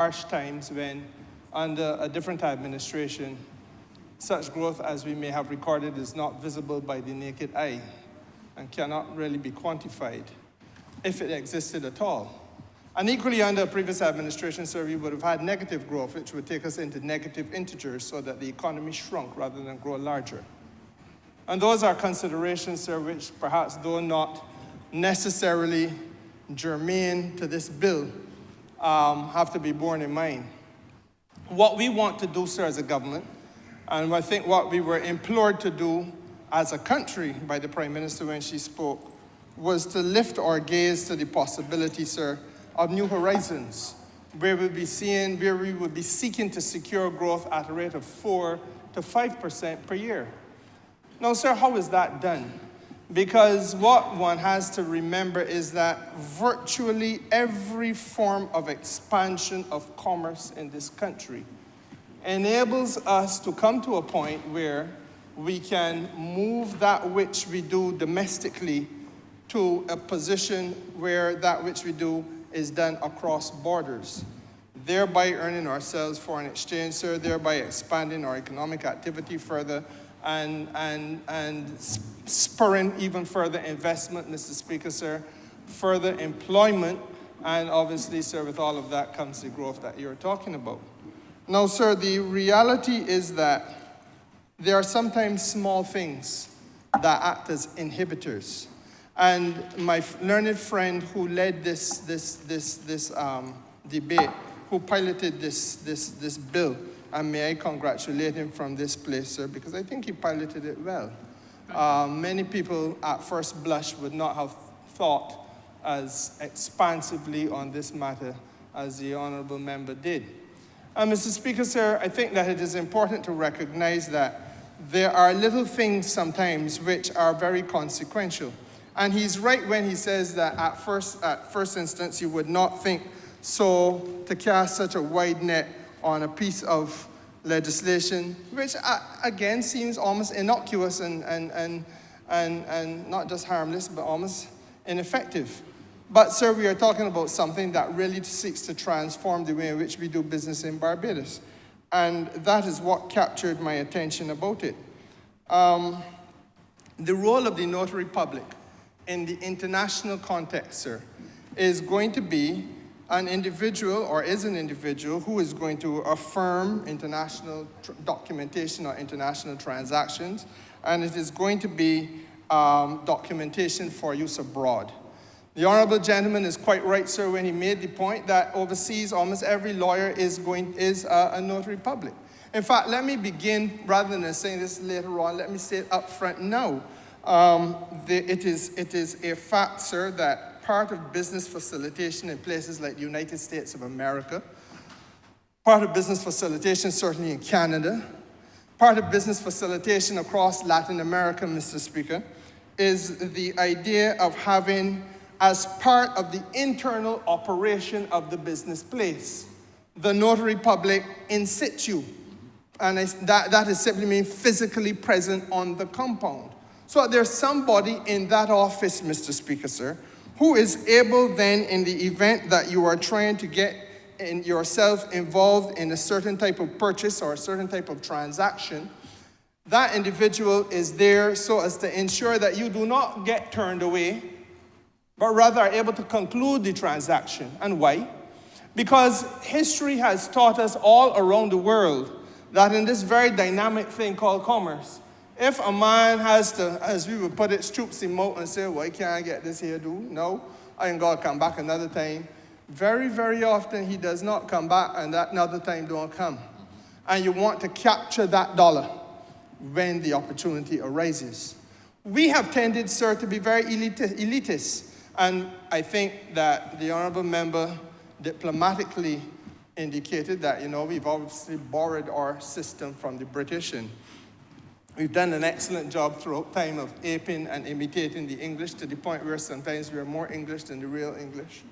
harsh times when, under a different administration, such growth as we may have recorded is not visible by the naked eye and cannot really be quantified, if it existed at all. And equally, under a previous administration, sir, we would have had negative growth, which would take us into negative integers so that the economy shrunk rather than grow larger. And those are considerations, sir, which perhaps, though not necessarily germane to this bill, have to be borne in mind. What we want to do, sir, as a government, and I think what we were implored to do as a country by the Prime Minister when she spoke, was to lift our gaze to the possibility, sir, of new horizons, where we would be seeking to secure growth at a rate of 4 to 5% per year. Now, sir, how is that done? Because what one has to remember is that virtually every form of expansion of commerce in this country enables us to come to a point where we can move that which we do domestically to a position where that which we do is done across borders, thereby earning ourselves foreign exchange, sir, thereby expanding our economic activity further and spurring even further investment, Mr. Speaker, sir, further employment, and obviously, sir, with all of that comes the growth that you're talking about. Now, sir, the reality is that there are sometimes small things that act as inhibitors. And my learned friend who led this debate, who piloted this bill, and may I congratulate him from this place, sir, because I think he piloted it well. Many people at first blush would not have thought as expansively on this matter as the Honourable member did. Mr. Speaker, sir, I think that it is important to recognize that there are little things sometimes which are very consequential. And he's right when he says that at first instance you would not think so to cast such a wide net on a piece of legislation, which again seems almost innocuous and not just harmless, but almost ineffective. But sir, we are talking about something that really seeks to transform the way in which we do business in Barbados. And that is what captured my attention about it. The role of the notary public in the international context, sir, is going to be an individual, or is an individual, who is going to affirm international documentation or international transactions, and it is going to be documentation for use abroad. The Honourable gentleman is quite right, sir, when he made the point that overseas almost every lawyer is a notary public. In fact, let me begin, rather than saying this later on, let me say it up front now. It is a fact, sir, that part of business facilitation in places like the United States of America, part of business facilitation certainly in Canada, part of business facilitation across Latin America, Mr. Speaker, is the idea of having, as part of the internal operation of the business place, the notary public in situ. And that is simply mean physically present on the compound. So there's somebody in that office, Mr. Speaker, sir, who is able then, in the event that you are trying to get yourself involved in a certain type of purchase or a certain type of transaction, that individual is there so as to ensure that you do not get turned away, but rather are able to conclude the transaction. And why? Because history has taught us all around the world that in this very dynamic thing called commerce, if a man has to, as we would put it, stoops him out and say, why can't I get this here do? No, I ain't gotta come back another time. Very, very often he does not come back and that another time don't come. And you want to capture that dollar when the opportunity arises. We have tended, sir, to be very elitist. And I think that the Honourable member diplomatically indicated that, we've obviously borrowed our system from the British, and we've done an excellent job throughout time of aping and imitating the English to the point where sometimes we're more English than the real English.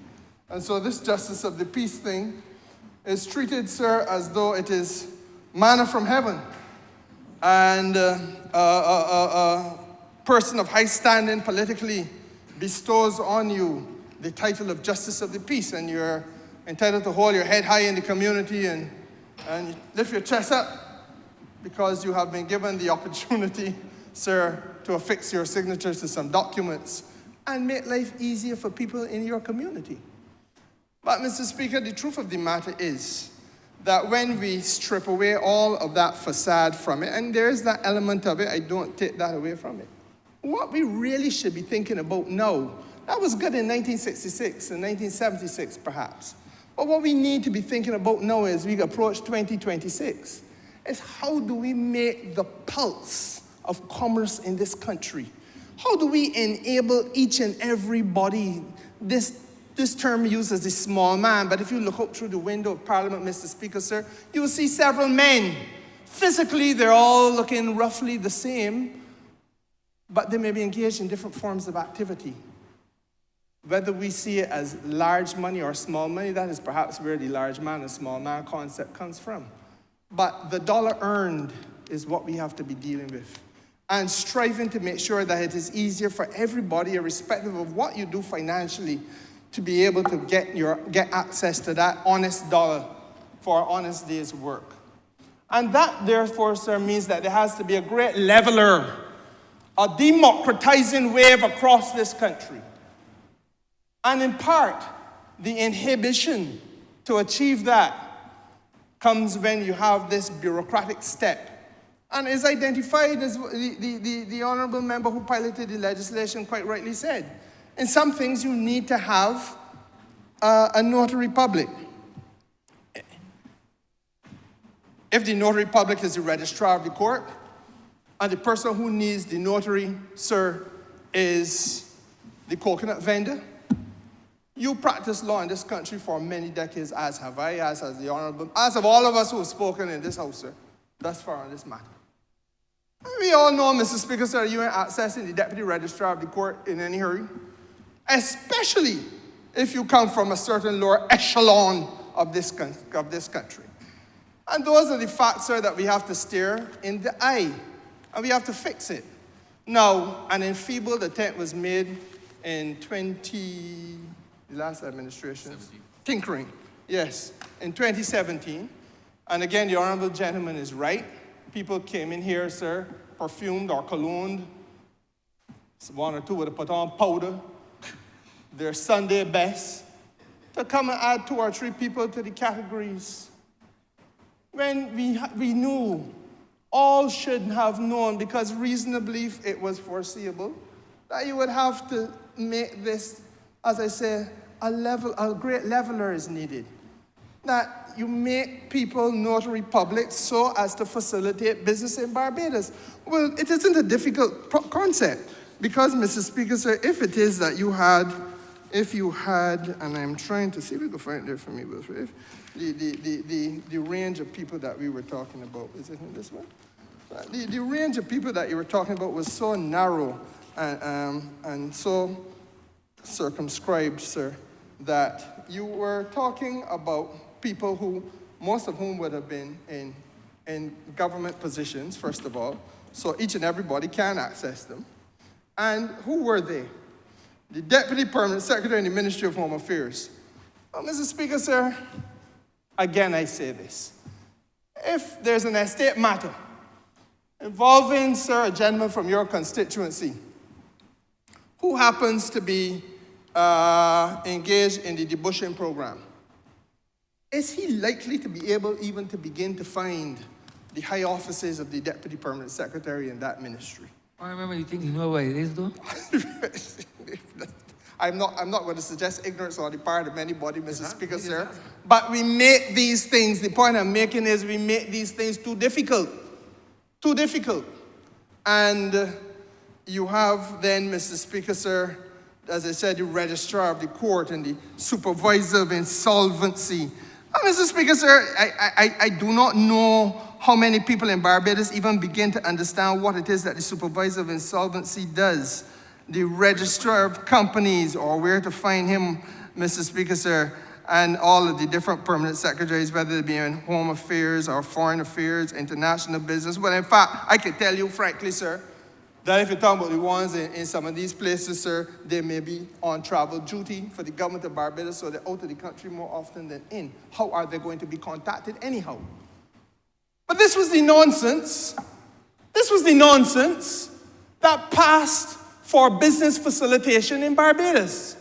And so this justice of the peace thing is treated, sir, as though it is manna from heaven. And a person of high standing politically bestows on you the title of justice of the peace, and you're entitled to hold your head high in the community and lift your chest up because you have been given the opportunity, sir, to affix your signatures to some documents and make life easier for people in your community. But, Mr. Speaker, the truth of the matter is that when we strip away all of that facade from it, and there is that element of it, I don't take that away from it. What we really should be thinking about now, that was good in 1966 and 1976 perhaps, but what we need to be thinking about now as we approach 2026 is how do we make the pulse of commerce in this country? How do we enable each and everybody, this term uses the small man, but if you look out through the window of Parliament, Mr. Speaker, sir, you will see several men. Physically, they're all looking roughly the same, but they may be engaged in different forms of activity. Whether we see it as large money or small money, that is perhaps where the large man and small man concept comes from. But the dollar earned is what we have to be dealing with, and striving to make sure that it is easier for everybody, irrespective of what you do financially, to be able to get access to that honest dollar for an honest day's work. And that, therefore, sir, means that there has to be a great leveler, a democratizing wave across this country. And in part, the inhibition to achieve that comes when you have this bureaucratic step. And is identified as the Honourable member who piloted the legislation quite rightly said. In some things, you need to have a notary public. If the notary public is the registrar of the court, and the person who needs the notary, sir, is the coconut vendor, you practice law in this country for many decades, as have I, as has the Honourable, as have all of us who have spoken in this house, sir, thus far on this matter. We all know, Mr. Speaker, sir, you ain't accessing the deputy registrar of the court in any hurry, especially if you come from a certain lower echelon of this country. And those are the facts, sir, that we have to stare in the eye, and we have to fix it. Now, an enfeebled attempt was made in the last administration, 17. Tinkering, yes, in 2017. And again, the Honourable gentleman is right. People came in here, sir, perfumed or cologned. One or two would have put on powder, their Sunday best, to come and add 2 or 3 people to the categories. When we knew, all should have known, because reasonably it was foreseeable, that you would have to make this, as I say, a great leveler is needed. That you make people notary public so as to facilitate business in Barbados. Well, it isn't a difficult concept, because, Mr. Speaker, sir, if it is that you had, and I'm trying to see if you can find it there for me, Wilfred, the range of people that we were talking about, is it in this one? The range of people that you were talking about was so narrow and so circumscribed, sir, that you were talking about people who, most of whom would have been in government positions, first of all, so each and everybody can access them. And who were they? The Deputy Permanent Secretary in the Ministry of Home Affairs. Well, Mr. Speaker, sir, again I say this. If there's an estate matter involving, sir, a gentleman from your constituency who happens to be engaged in the debushing program, is he likely to be able even to begin to find the high offices of the Deputy Permanent Secretary in that ministry? I remember you think you know what it is, though? I'm not going to suggest ignorance on the part of anybody, Mr. Speaker, sir. But we make these things, the point I'm making is we make these things too difficult. Too difficult. And you have then, Mr. Speaker, sir, as I said, the registrar of the court and the supervisor of insolvency. Mr. Speaker, sir, I do not know how many people in Barbados even begin to understand what it is that the supervisor of insolvency does. The registrar of companies, or where to find him, Mr. Speaker, sir, and all of the different permanent secretaries, whether they be in home affairs or foreign affairs, international business. Well, in fact, I can tell you frankly, sir, That if you're talking about the ones in some of these places, sir, they may be on travel duty for the government of Barbados, so they're out of the country more often than in. How are they going to be contacted anyhow? But this was the nonsense. This was the nonsense that passed for business facilitation in Barbados.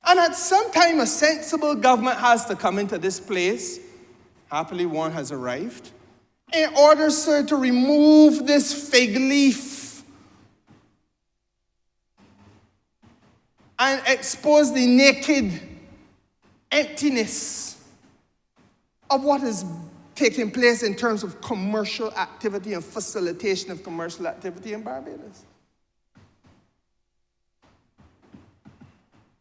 And at some time, a sensible government has to come into this place. Happily, one has arrived. In order, sir, to remove this fig leaf and expose the naked emptiness of what is taking place in terms of commercial activity and facilitation of commercial activity in Barbados.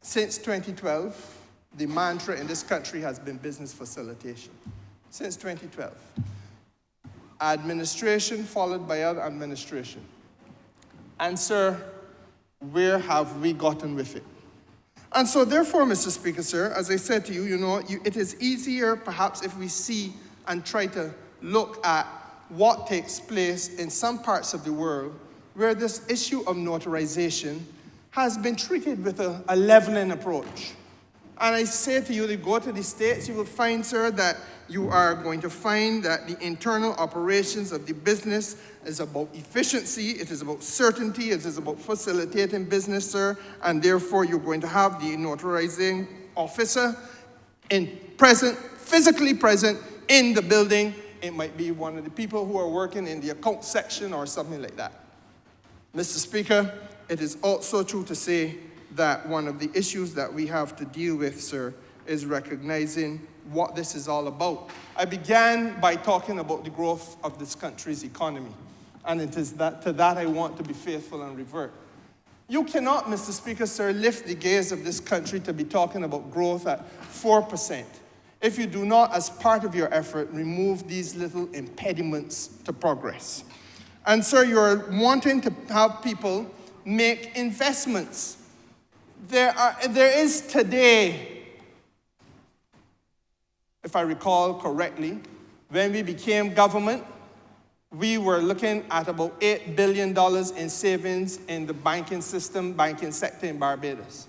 Since 2012, the mantra in this country has been business facilitation. Since 2012. Administration followed by other administration. And sir, where have we gotten with it? And so therefore, Mr. Speaker, sir, as I said to you, it is easier perhaps if we see and try to look at what takes place in some parts of the world where this issue of notarization has been treated with a leveling approach. And I say to you, to go to the States, you will find, sir, that you are going to find that the internal operations of the business is about efficiency, it is about certainty, it is about facilitating business, sir, and therefore you're going to have the notarizing officer physically present in the building. It might be one of the people who are working in the account section or something like that. Mr. Speaker, it is also true to say that one of the issues that we have to deal with, sir, is recognizing what this is all about. I began by talking about the growth of this country's economy, and it is to that I want to be faithful and revert. You cannot, Mr. Speaker, sir, lift the gaze of this country to be talking about growth at 4% if you do not, as part of your effort, remove these little impediments to progress. And sir, you're wanting to have people make investments. There is today, if I recall correctly, when we became government, we were looking at about $8 billion in savings in the banking sector in Barbados.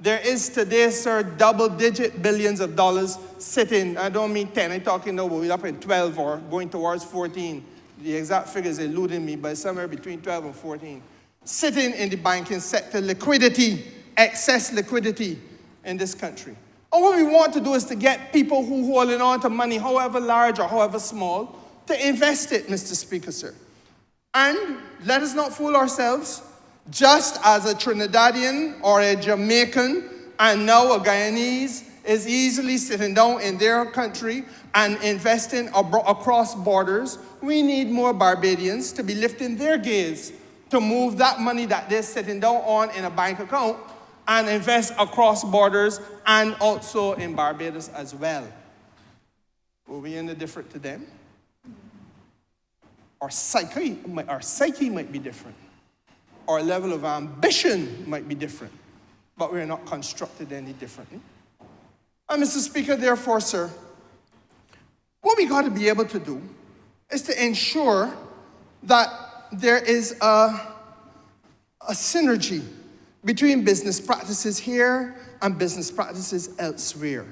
There is today, sir, double-digit billions of dollars sitting. I don't mean 10, I'm talking now, we're up in 12 or going towards 14. The exact figure is eluding me, but somewhere between 12 and 14. Sitting in the banking sector, liquidity, excess liquidity in this country. And what we want to do is to get people who are holding on to money, however large or however small, to invest it, Mr. Speaker, sir. And let us not fool ourselves. Just as a Trinidadian or a Jamaican and now a Guyanese is easily sitting down in their country and investing across borders, we need more Barbadians to be lifting their gaze to move that money that they're sitting down on in a bank account and invest across borders and also in Barbados as well. Were we any different to them? Our psyche might be different. Our level of ambition might be different, but we're not constructed any differently. And Mr. Speaker, therefore, sir, what we got to be able to do is to ensure that there is a synergy between business practices here and business practices elsewhere.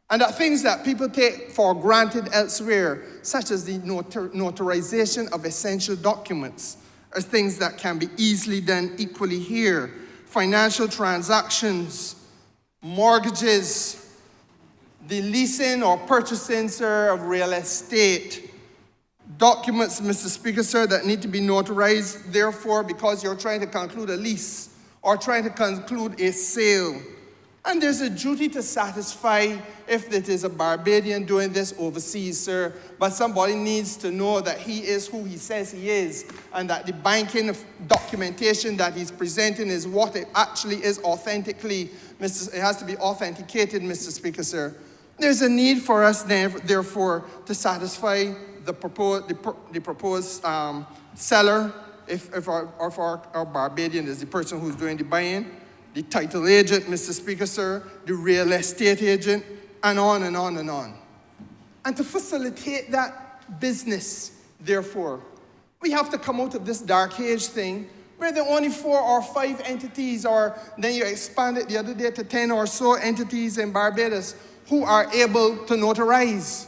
And that things that people take for granted elsewhere, such as the notarization of essential documents, are things that can be easily done equally here. Financial transactions, mortgages, the leasing or purchasing, sir, of real estate, documents, Mr. Speaker, sir, that need to be notarized, therefore, because you're trying to conclude a lease or trying to conclude a sale. And there's a duty to satisfy if it is a Barbadian doing this overseas, sir. But somebody needs to know that he is who he says he is and that the banking documentation that he's presenting is what it actually is authentically. It has to be authenticated, Mr. Speaker, sir. There's a need for us, therefore, to satisfy the proposed seller, if our Barbadian is the person who's doing the buying, the title agent, Mr. Speaker, sir, the real estate agent, and on and on and on. And to facilitate that business, therefore, We have to come out of this dark age thing where there are only 4 or 5 entities, or then you expand it the other day to 10 or so entities in Barbados who are able to notarize.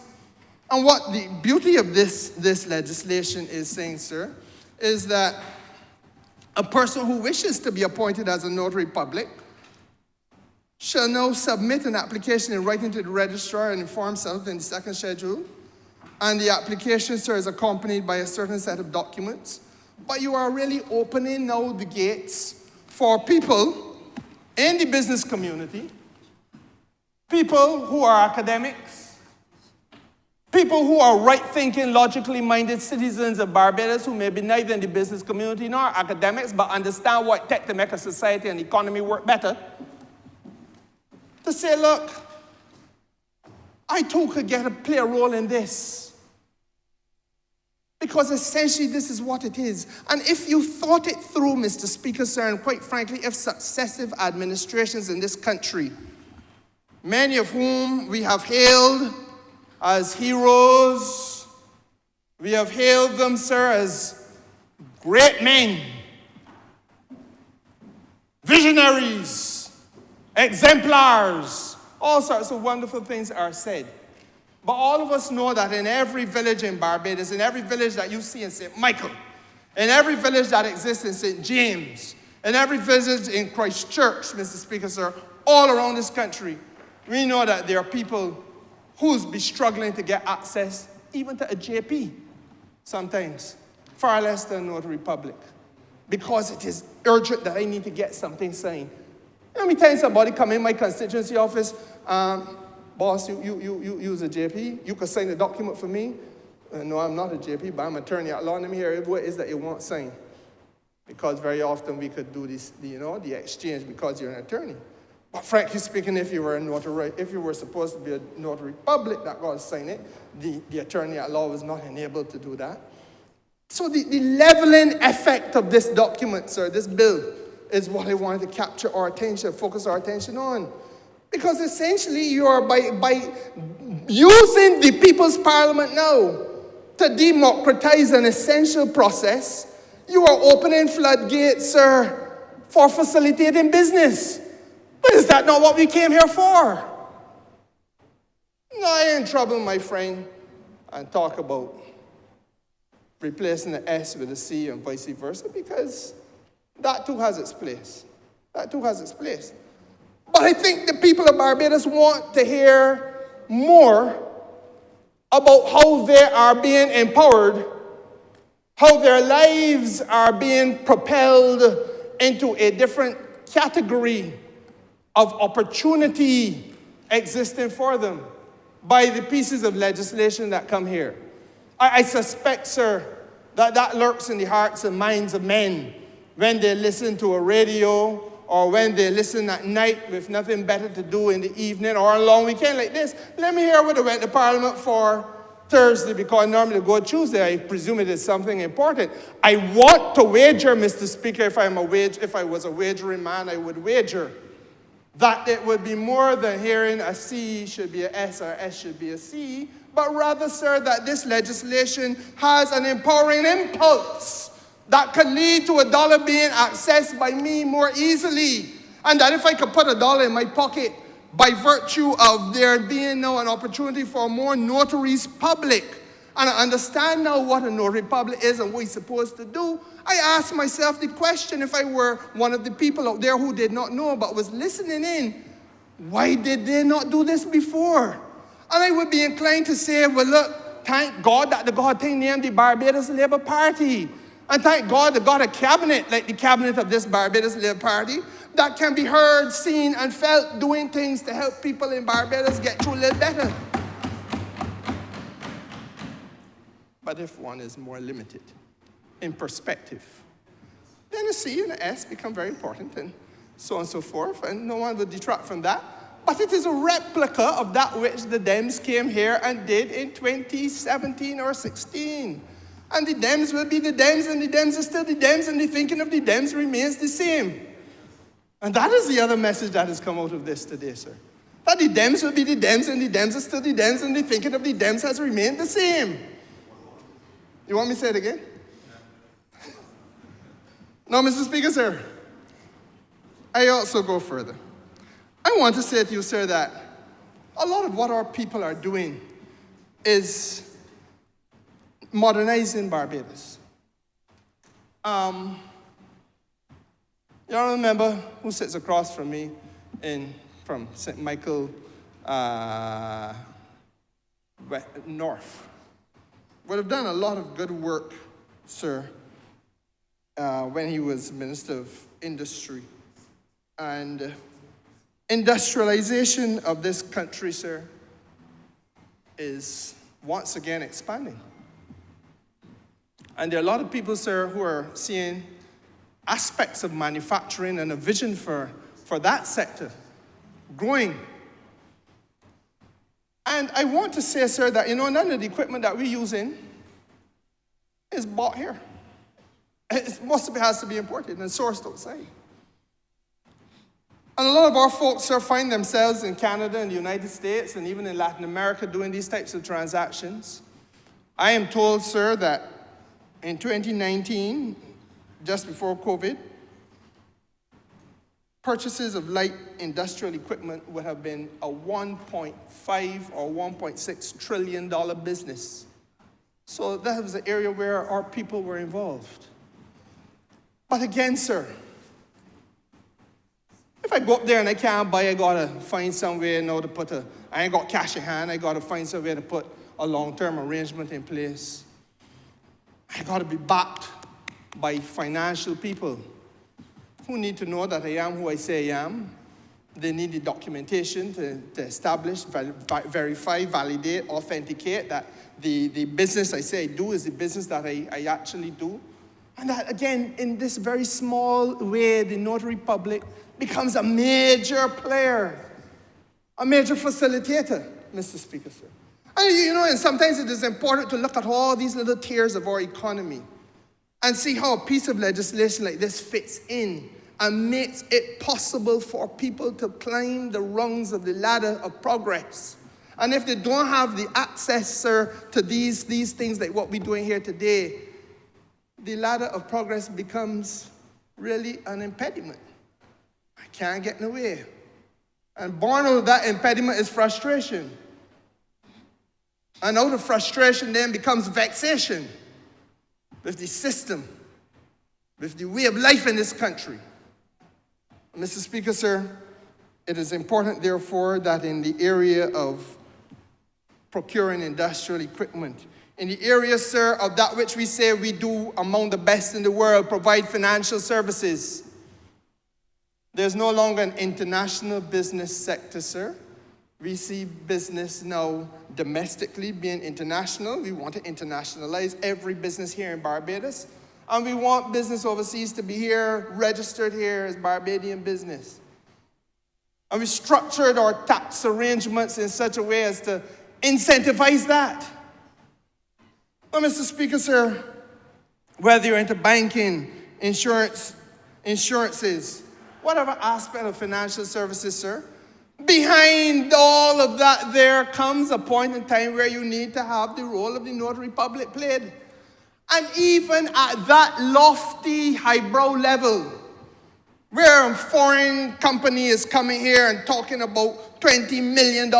And what the beauty of this legislation is saying, sir, is that a person who wishes to be appointed as a notary public shall now submit an application in writing to the registrar and inform self in the second schedule. And the application, sir, is accompanied by a certain set of documents. But you are really opening now the gates for people in the business community, people who are academics, people who are right-thinking, logically minded citizens of Barbados who may be neither in the business community nor academics, but understand what it takes to make a society and economy work better, to say, look, I too could play a role in this. Because essentially this is what it is. And if you thought it through, Mr. Speaker, sir, and quite frankly, if successive administrations in this country, many of whom we have hailed as heroes, we have hailed them, sir, as great men, visionaries, exemplars, all sorts of wonderful things are said. But all of us know that in every village in Barbados, in every village that you see in St. Michael, in every village that exists in St. James, in every village in Christchurch, Mr. Speaker, sir, all around this country, we know that there are people who's be struggling to get access even to a JP sometimes, far less than Notary Public, because it is urgent that I need to get something signed. Let me tell you, somebody come in my constituency office, boss, you use a JP, you could sign a document for me. No, I'm not a JP, but I'm an attorney at law. Let me hear what is that you want signed. Because very often we could do this, the exchange because you're an attorney. But frankly speaking, if you were a notary, if you were supposed to be a notary public that got to sign it, the attorney at law was not enabled to do that. So the leveling effect of this document, sir, this bill, is what I wanted to capture our attention, focus our attention on. Because essentially you are, by using the People's Parliament now to democratize an essential process, you are opening floodgates, sir, for facilitating business. But is that not what we came here for? No, I ain't in trouble, my friend, and talk about replacing the S with a C and vice versa, because that too has its place. That too has its place. But I think the people of Barbados want to hear more about how they are being empowered, how their lives are being propelled into a different category of opportunity existing for them by the pieces of legislation that come here. I suspect, sir, that lurks in the hearts and minds of men when they listen to a radio or when they listen at night with nothing better to do in the evening or a long weekend like this. Let me hear what they went to Parliament for Thursday, because normally they go Tuesday. I presume it is something important. I want to wager, Mr. Speaker, if I was a wagering man, I would wager that it would be more than hearing a C should be a S or S should be a C, but rather, sir, that this legislation has an empowering impulse that could lead to $1 being accessed by me more easily. And that if I could put $1 in my pocket by virtue of there being now an opportunity for more notaries public, and I understand now what a notary public is and what he's supposed to do, I ask myself the question, if I were one of the people out there who did not know but was listening in, why did they not do this before? And I would be inclined to say, well, look, thank God that the God thing named the Barbados Labour Party. And thank God they got a cabinet, like the cabinet of this Barbados Labour Party, that can be heard, seen, and felt doing things to help people in Barbados get through a little better. But if one is more limited in perspective, then a C and an S become very important, and so on and so forth, and no one will detract from that. But it is a replica of that which the Dems came here and did in 2017 or 16. And the Dems will be the Dems, and the Dems are still the Dems, and the thinking of the Dems remains the same. And that is the other message that has come out of this today, sir. That the Dems will be the Dems, and the Dems are still the Dems, and the thinking of the Dems has remained the same. You want me to say it again? Now, Mr. Speaker, sir, I also go further. I want to say to you, sir, that a lot of what our people are doing is modernizing Barbados. You all remember who sits across from me from St. Michael North? Would have done a lot of good work, sir, when he was Minister of Industry. And industrialization of this country, sir, is once again expanding. And there are a lot of people, sir, who are seeing aspects of manufacturing and a vision for that sector growing. And I want to say, sir, that, none of the equipment that we're using is bought here. Most of it has to be imported and sourced outside. And a lot of our folks, sir, find themselves in Canada and the United States and even in Latin America doing these types of transactions. I am told, sir, that in 2019, just before COVID, purchases of light industrial equipment would have been a $1.5 or $1.6 trillion business. So that was the area where our people were involved. But again, sir, if I go up there and I can't buy, I gotta find somewhere now to I ain't got cash in hand, I gotta find somewhere to put a long-term arrangement in place. I gotta be backed by financial people who need to know that I am who I say I am. They need the documentation to establish, verify, validate, authenticate that the business I say I do is the business that I actually do. And that, again, in this very small way, the notary public becomes a major player, a major facilitator, Mr. Speaker, sir. And and sometimes it is important to look at all these little tiers of our economy and see how a piece of legislation like this fits in and makes it possible for people to climb the rungs of the ladder of progress. And if they don't have the access, sir, to these things like what we're doing here today, the ladder of progress becomes really an impediment. I can't get in the way. And born out of that impediment is frustration. And out of frustration then becomes vexation with the system, with the way of life in this country. Mr. Speaker, sir, it is important, therefore, that in the area of procuring industrial equipment, in the area, sir, of that which we say we do among the best in the world, provide financial services, there's no longer an international business sector, sir. We see business now domestically being international. We want to internationalize every business here in Barbados. And we want business overseas to be here, registered here as Barbadian business. And we structured our tax arrangements in such a way as to incentivize that. Well, Mr. Speaker, sir, whether you're into banking, insurances, whatever aspect of financial services, sir, behind all of that there comes a point in time where you need to have the role of the notary public played. And even at that lofty, highbrow level, where a foreign company is coming here and talking about $20 million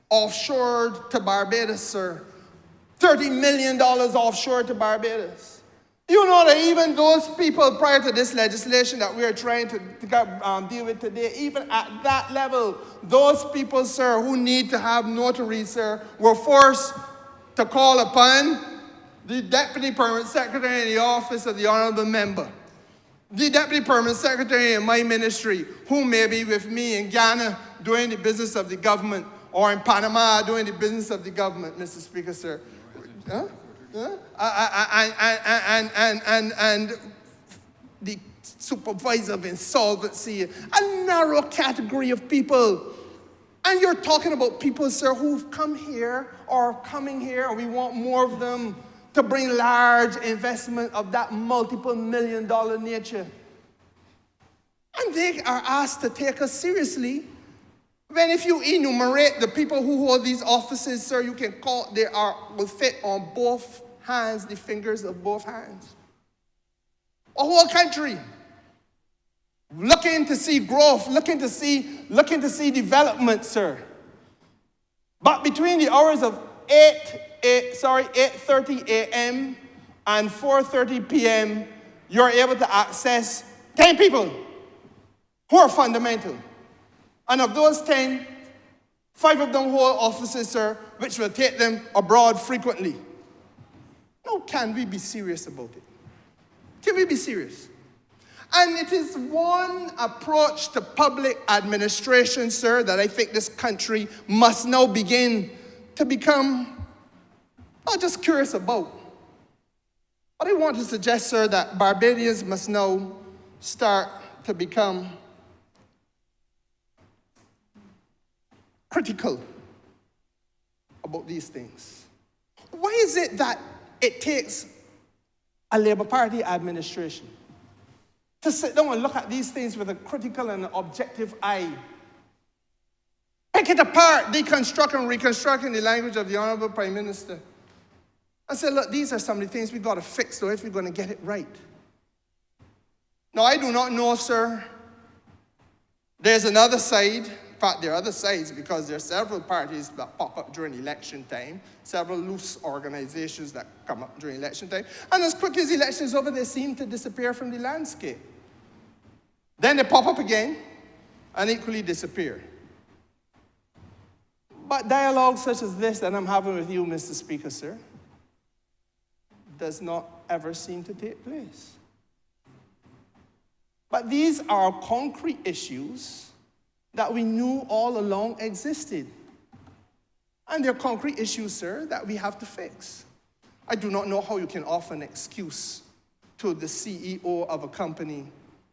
offshore to Barbados, sir, $30 million offshore to Barbados. You know that even those people prior to this legislation that we are trying to deal with today, even at that level, those people, sir, who need to have notaries, sir, were forced to call upon the Deputy Permanent Secretary in the office of the Honourable Member, the Deputy Permanent Secretary in my ministry, who may be with me in Ghana doing the business of the government, or in Panama doing the business of the government, Mr. Speaker, sir. Huh? Huh? And the supervisor of insolvency, a narrow category of people. And you're talking about people, sir, who've come here or are coming here, and we want more of them to bring large investment of that multiple million-dollar nature. And they are asked to take us seriously. When if you enumerate the people who hold these offices, sir, you can call, will fit on both hands, the fingers of both hands. A whole country looking to see growth, looking to see development, sir. But between the hours of 8:30 a.m. and 4:30 p.m., you're able to access 10 people who are fundamental. And of those 10, 5 of them hold offices, sir, which will take them abroad frequently. Now, can we be serious about it? Can we be serious? And it is one approach to public administration, sir, that I think this country must now begin to become not just curious about. But I want to suggest, sir, that Barbadians must now start to become critical about these things. Why is it that it takes a Labour Party administration to sit down and look at these things with a critical and objective eye? Pick it apart, deconstruct and reconstruct in the language of the Honourable Prime Minister. And say, look, these are some of the things we've got to fix, though, if we're going to get it right. Now, I do not know, sir. There's another side. In fact, there are other sides because there are several parties that pop up during election time, several loose organizations that come up during election time. And as quick as the election is over, they seem to disappear from the landscape. Then they pop up again and equally disappear. But dialogue such as this that I'm having with you, Mr. Speaker, sir, does not ever seem to take place. But these are concrete issues that we knew all along existed. And they're concrete issues, sir, that we have to fix. I do not know how you can offer an excuse to the CEO of a company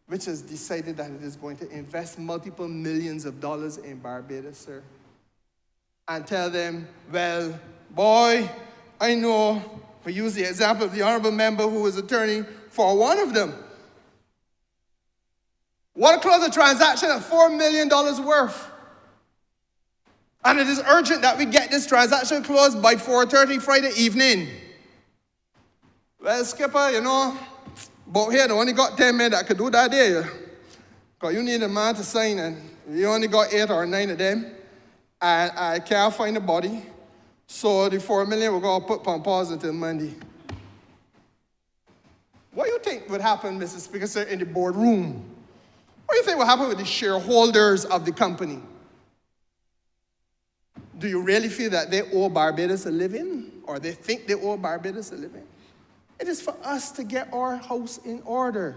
which has decided that it is going to invest multiple millions of dollars in Barbados, sir, and tell them, well, boy, I know, we use the example of the honourable member who was attorney for one of them. Want to close a transaction at $4 million worth. And it is urgent that we get this transaction closed by 4:30 Friday evening. Well, Skipper, you know, but here, they only got 10 men that could do that day. Because you need a man to sign, and you only got 8 or 9 of them. And I can't find the body. So the $4 million we're going to put on pause until Monday. What do you think would happen, Mr. Speaker, sir, in the boardroom? What do you think will happen with the shareholders of the company? Do you really feel that they owe Barbados a living? Or they think they owe Barbados a living? It is for us to get our house in order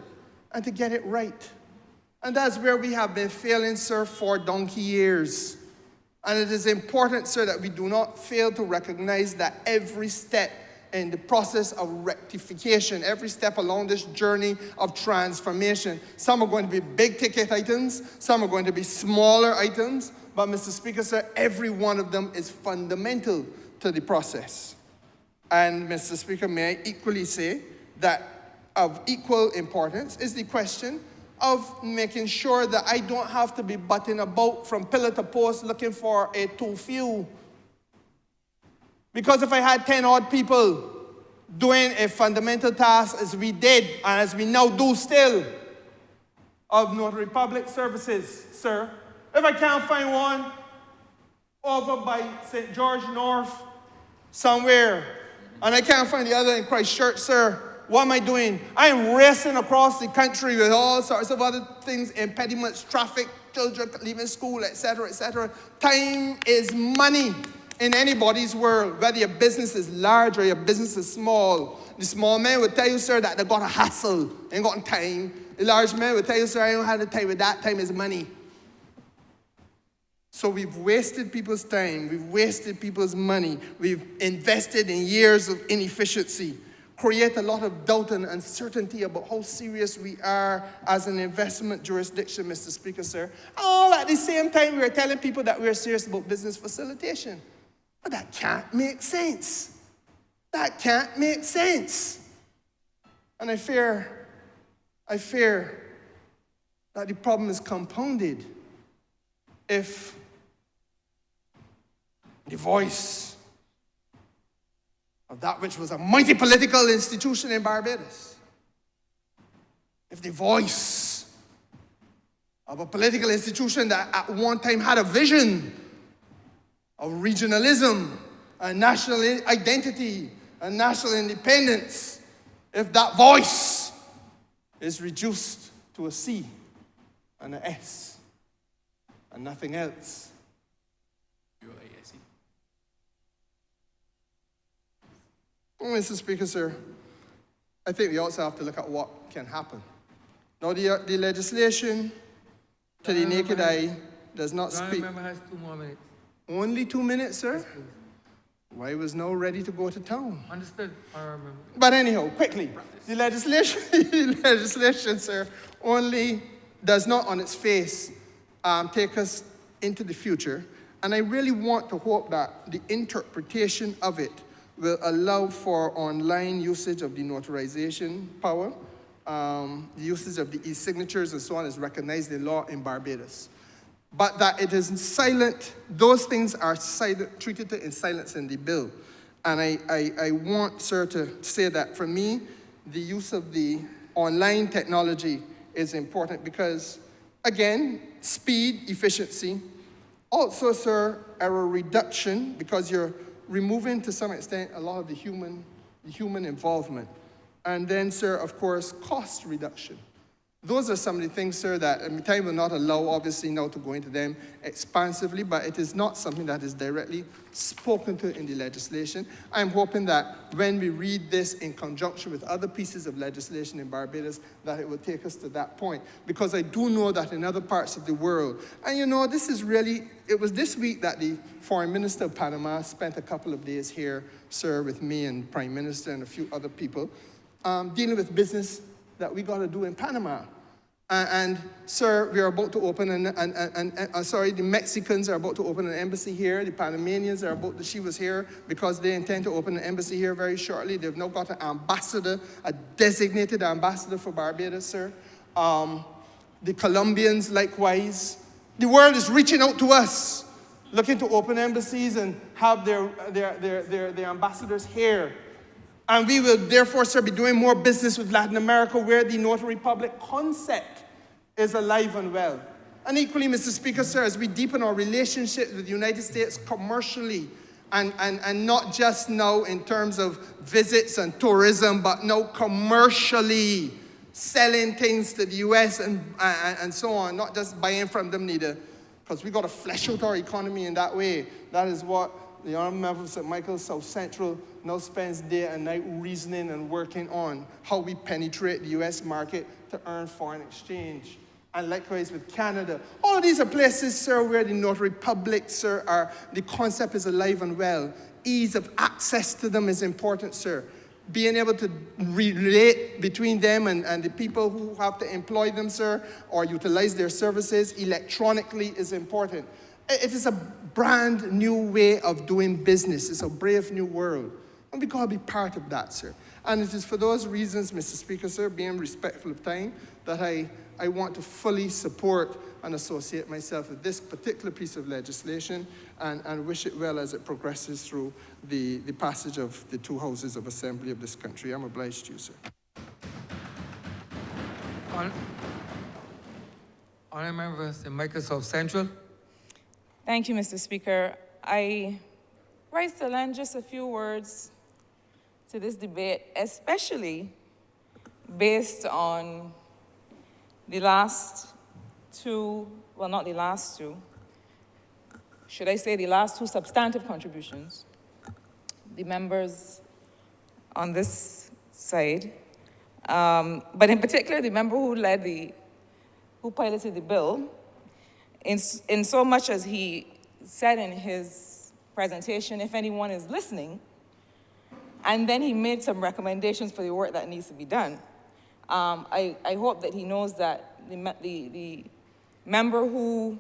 and to get it right. And that's where we have been failing, sir, for donkey years. And it is important, sir, that we do not fail to recognize that every step in the process of rectification, every step along this journey of transformation, some are going to be big-ticket items, some are going to be smaller items, but, Mr. Speaker, sir, every one of them is fundamental to the process. And, Mr. Speaker, may I equally say that of equal importance is the question of making sure that I don't have to be butting about from pillar to post looking for a too few. Because if I had 10 odd people doing a fundamental task as we did and as we now do still of notary public services, sir, if I can't find one over by St. George North somewhere and I can't find the other in Christchurch, sir, what am I doing? I am racing across the country with all sorts of other things, impediments, traffic, children leaving school, etc., etc. Time is money in anybody's world, whether your business is large or your business is small. The small man will tell you, sir, that they got a hassle, ain't got time. The large man will tell you, sir, I don't have the time with that. Time is money. So we've wasted people's time. We've wasted people's money. We've invested in years of inefficiency. Create a lot of doubt and uncertainty about how serious we are as an investment jurisdiction, Mr. Speaker, sir. All at the same time, we are telling people that we are serious about business facilitation. But that can't make sense. That can't make sense. And I fear that the problem is compounded if the voice of that which was a mighty political institution in Barbados if the voice of a political institution that at one time had a vision of regionalism and national identity and national independence, if that voice is reduced to a C and an S and nothing else. Mr. Speaker, sir, I think we also have to look at what can happen. Now, the legislation, to the naked eye, does not speak. Member has 2 more minutes. Only 2 minutes, sir? Why was now ready to go to town? Understood, Honourable. But anyhow, quickly, the legislation, sir, only does not on its face take us into the future. And I really want to hope that the interpretation of it will allow for online usage of the notarization power, the usage of the e-signatures and so on is recognized in law in Barbados. But that it is silent, those things are silent, treated in silence in the bill. And I want, sir, to say that for me, the use of the online technology is important because, again, speed, efficiency. Also, sir, error reduction, because you're removing to some extent a lot of the human involvement. And then, sir, of course, cost reduction. Those are some of the things, sir, that time will not allow, obviously, now to go into them expansively, but it is not something that is directly spoken to in the legislation. I'm hoping that when we read this in conjunction with other pieces of legislation in Barbados, that it will take us to that point. Because I do know that in other parts of the world, and you know, this is really, it was this week that the Foreign Minister of Panama spent a couple of days here, sir, with me and Prime Minister and a few other people, dealing with business that we got to do in Panama. And sir, we are about to open the Mexicans are about to open an embassy here. The Panamanians are about to, she was here because they intend to open an embassy here very shortly. They've now got an ambassador, a designated ambassador for Barbados, sir. The Colombians, likewise. The world is reaching out to us, looking to open embassies and have their ambassadors here. And we will therefore, sir, be doing more business with Latin America where the notary public concept is alive and well. And equally, Mr. Speaker, sir, as we deepen our relationship with the United States commercially, and not just now in terms of visits and tourism, but now commercially selling things to the US and so on, not just buying from them neither, because we got to flesh out our economy in that way. That is what the Honourable Member of St. Michael's South Central now spends day and night reasoning and working on how we penetrate the US market to earn foreign exchange. And likewise with Canada. All of these are places, sir, where the notary public, sir, the concept is alive and well. Ease of access to them is important, sir. Being able to relate between them and the people who have to employ them, sir, or utilize their services electronically is important. It is a brand new way of doing business. It's a brave new world. And we got to be part of that, sir. And it is for those reasons, Mr. Speaker, sir, being respectful of time, that I want to fully support and associate myself with this particular piece of legislation and wish it well as it progresses through the passage of the 2 houses of assembly of this country. I'm obliged to you, sir. Honourable Member of St. Michael's South Central. Thank you, Mr. Speaker. I rise to lend just a few words to this debate, especially based on the last 2, well, not the last 2, should I say the last 2 substantive contributions, the members on this side, but in particular the member who who piloted the bill, in so much as he said in his presentation, if anyone is listening, and then he made some recommendations for the work that needs to be done. I hope that he knows that the member who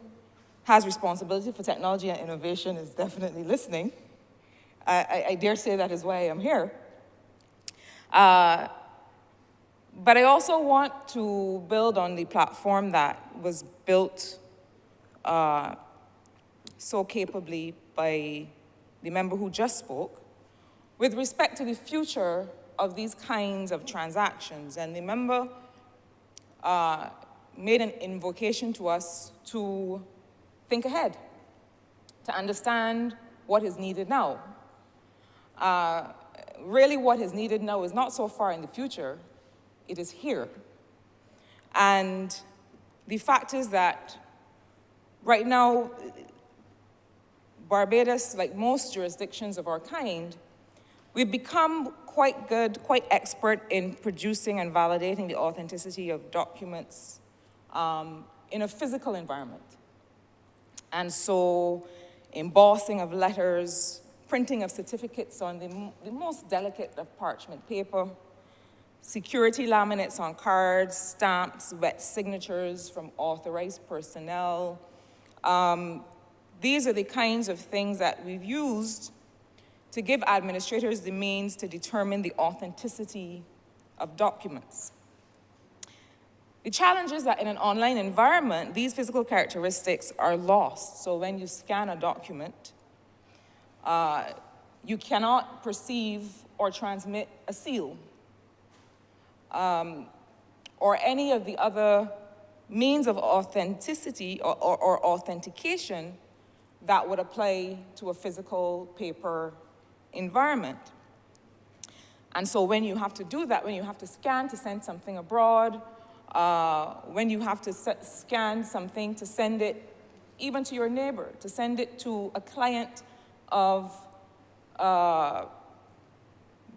has responsibility for technology and innovation is definitely listening. I dare say that is why I am here. But I also want to build on the platform that was built so capably by the member who just spoke with respect to the future of these kinds of transactions. And the member made an invocation to us to think ahead, to understand what is needed now. Really what is needed now is not so far in the future, it is here. And the fact is that right now, Barbados, like most jurisdictions of our kind, we've become quite good, quite expert in producing and validating the authenticity of documents in a physical environment. And so embossing of letters, printing of certificates on the most delicate of parchment paper, security laminates on cards, stamps, wet signatures from authorized personnel. These are the kinds of things that we've used to give administrators the means to determine the authenticity of documents. The challenge is that in an online environment, these physical characteristics are lost. So when you scan a document, you cannot perceive or transmit a seal or any of the other means of authenticity or authentication that would apply to a physical paper environment. And so when you have to do that, when you have to scan to send something abroad, when you have to scan something to send it even to your neighbor, to send it to a client of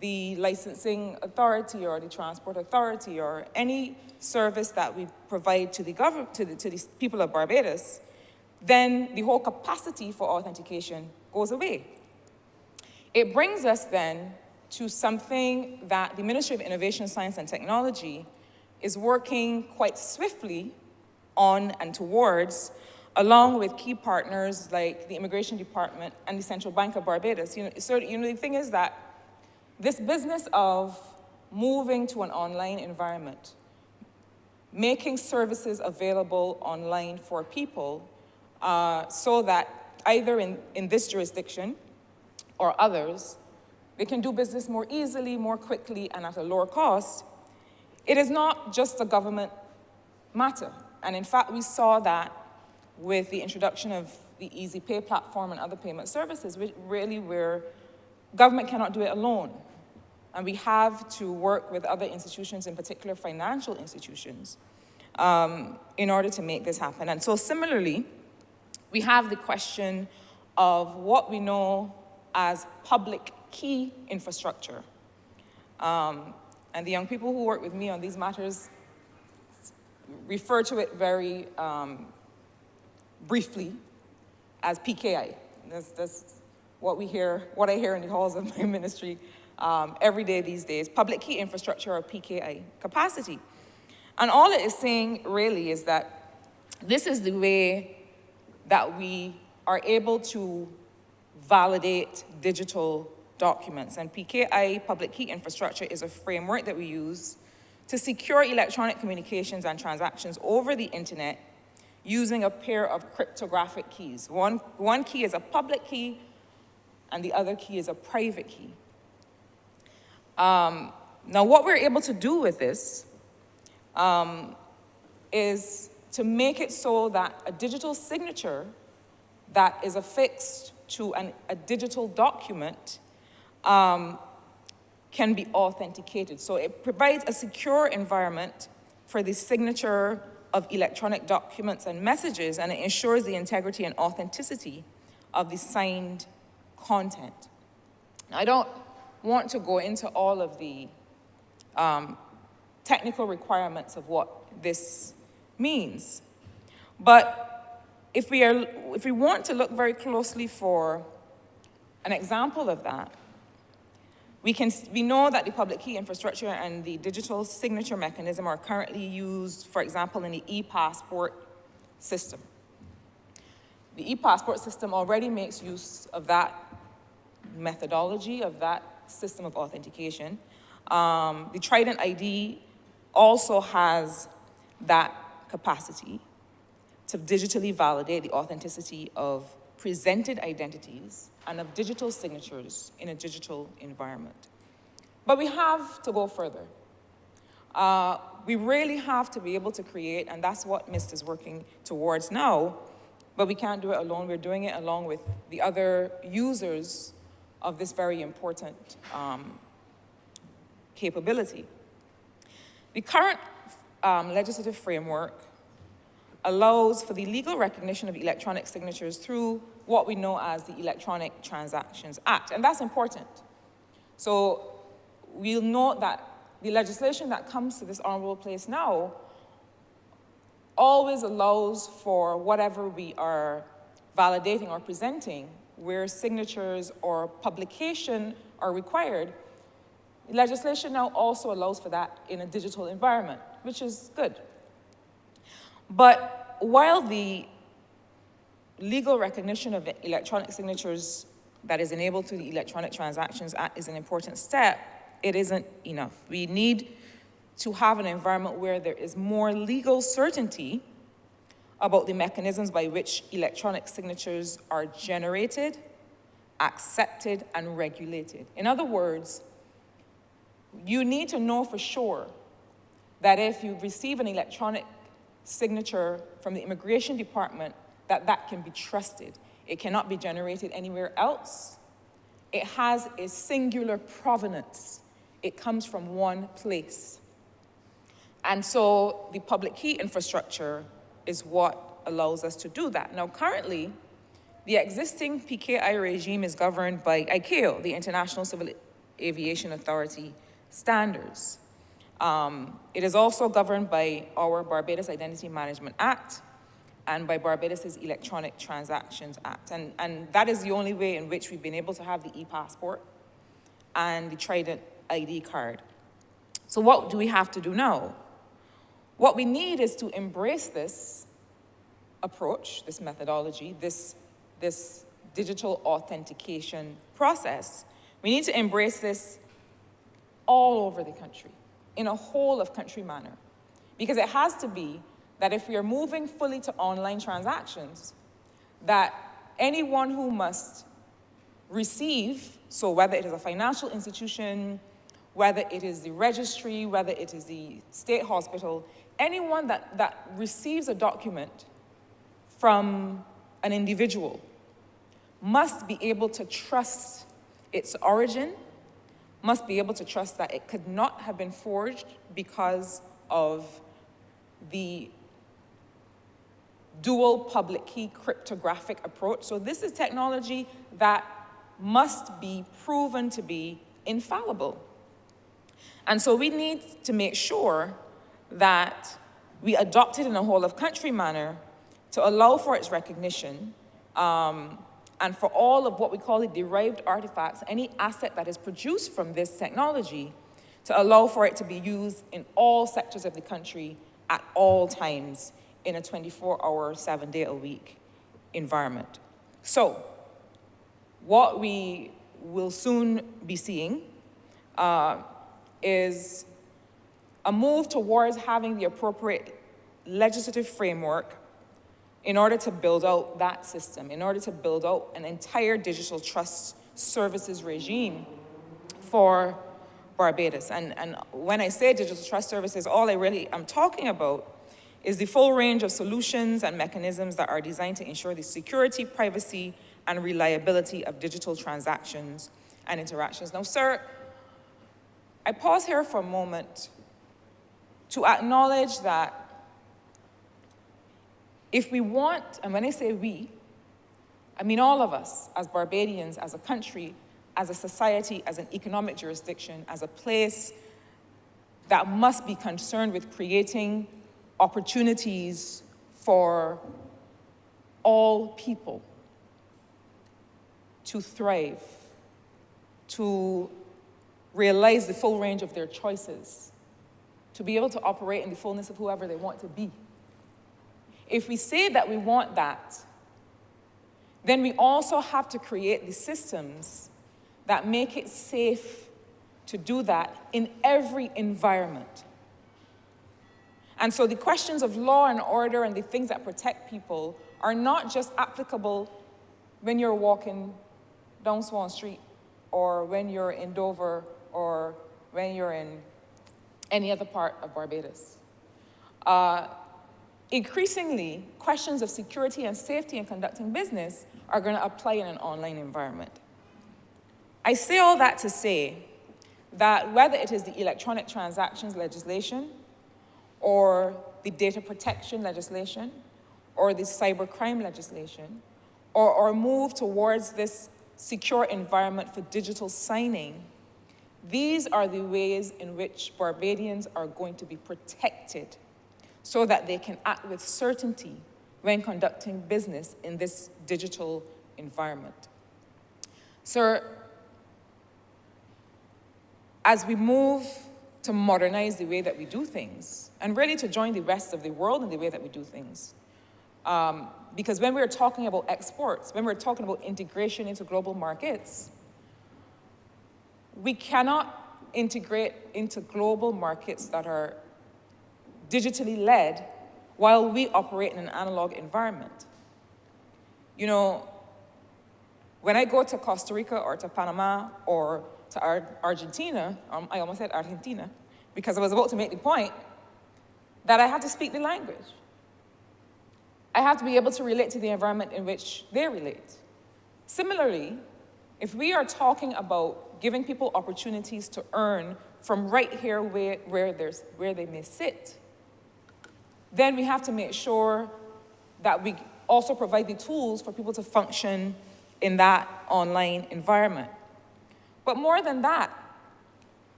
the licensing authority or the transport authority or any service that we provide to the government, to the people of Barbados, then the whole capacity for authentication goes away. It brings us then to something that the Ministry of Innovation, Science and Technology is working quite swiftly on and towards, along with key partners like the Immigration Department and the Central Bank of Barbados. The thing is that this business of moving to an online environment, making services available online for people so that either in this jurisdiction or others, they can do business more easily, more quickly, and at a lower cost, it is not just a government matter. And in fact, we saw that with the introduction of the Easy Pay platform and other payment services, which really where government cannot do it alone. And we have to work with other institutions, in particular financial institutions, in order to make this happen. And so similarly, we have the question of what we know as public key infrastructure. And the young people who work with me on these matters refer to it very briefly as PKI. That's what we hear, what I hear in the halls of my ministry every day these days, public key infrastructure or PKI capacity. And all it is saying really is that this is the way that we are able to validate digital documents. And PKI, public key infrastructure, is a framework that we use to secure electronic communications and transactions over the internet using a pair of cryptographic keys. One key is a public key, and the other key is a private key. Now, what we're able to do with this is to make it so that a digital signature that is affixed to a digital document can be authenticated. So it provides a secure environment for the signature of electronic documents and messages, and it ensures the integrity and authenticity of the signed content. Now, I don't want to go into all of the technical requirements of what this means, but if we want to look very closely for an example of that, we know that the public key infrastructure and the digital signature mechanism are currently used, for example, in the e-passport system. The e-passport system already makes use of that methodology, of that system of authentication. The Trident ID also has that capacity to digitally validate the authenticity of presented identities and of digital signatures in a digital environment. But we have to go further. We really have to be able to create, and that's what MIST is working towards now, but we can't do it alone. We're doing it along with the other users of this very important capability. The current legislative framework allows for the legal recognition of electronic signatures through what we know as the Electronic Transactions Act, and that's important. So we'll note that the legislation that comes to this honorable place now always allows for whatever we are validating or presenting, where signatures or publication are required. Legislation now also allows for that in a digital environment, which is good. But while the legal recognition of electronic signatures that is enabled through the Electronic Transactions Act is an important step, it isn't enough. We need to have an environment where there is more legal certainty about the mechanisms by which electronic signatures are generated, accepted, and regulated. In other words, you need to know for sure that if you receive an electronic signature from the Immigration Department, that can be trusted. It cannot be generated anywhere else. It has a singular provenance. It comes from one place. And so the public key infrastructure is what allows us to do that. Now, currently, the existing PKI regime is governed by ICAO, the International Civil Aviation Authority standards. It is also governed by our Barbados Identity Management Act and by Barbados' Electronic Transactions Act. And that is the only way in which we've been able to have the e-passport and the Trident ID card. So what do we have to do now? What we need is to embrace this approach, this methodology, this digital authentication process. We need to embrace this all over the country, in a whole of country manner. Because it has to be that if we are moving fully to online transactions, that anyone who must receive, so whether it is a financial institution, whether it is the registry, whether it is the state hospital, anyone that receives a document from an individual must be able to trust its origin, must be able to trust that it could not have been forged because of the dual public key cryptographic approach. So this is technology that must be proven to be infallible. And so we need to make sure that we adopt it in a whole of country manner to allow for its recognition, and for all of what we call the derived artifacts, any asset that is produced from this technology, to allow for it to be used in all sectors of the country at all times in a 24-hour, 7-day-a-week environment. So, what we will soon be seeing is a move towards having the appropriate legislative framework in order to build out that system, in order to build out an entire digital trust services regime for Barbados. And when I say digital trust services, all I really am talking about is the full range of solutions and mechanisms that are designed to ensure the security, privacy, and reliability of digital transactions and interactions. Now, sir, I pause here for a moment to acknowledge that if we want, and when I say we, I mean all of us as Barbadians, as a country, as a society, as an economic jurisdiction, as a place that must be concerned with creating opportunities for all people to thrive, to realize the full range of their choices, to be able to operate in the fullness of whoever they want to be. If we say that we want that, then we also have to create the systems that make it safe to do that in every environment. And so the questions of law and order and the things that protect people are not just applicable when you're walking down Swan Street, or when you're in Dover, or when you're in any other part of Barbados. Increasingly, questions of security and safety in conducting business are going to apply in an online environment. I say all that to say that whether it is the electronic transactions legislation or the data protection legislation or the cybercrime legislation or our move towards this secure environment for digital signing, these are the ways in which Barbadians are going to be protected so that they can act with certainty when conducting business in this digital environment. Sir, as we move to modernize the way that we do things, and really to join the rest of the world in the way that we do things, because when we're talking about exports, when we're talking about integration into global markets, we cannot integrate into global markets that are digitally led while we operate in an analog environment. You know, when I go to Costa Rica or to Panama or to Argentina, I almost said Argentina, because I was about to make the point that I have to speak the language. I have to be able to relate to the environment in which they relate. Similarly, if we are talking about giving people opportunities to earn from right here where they may sit, then we have to make sure that we also provide the tools for people to function in that online environment. But more than that,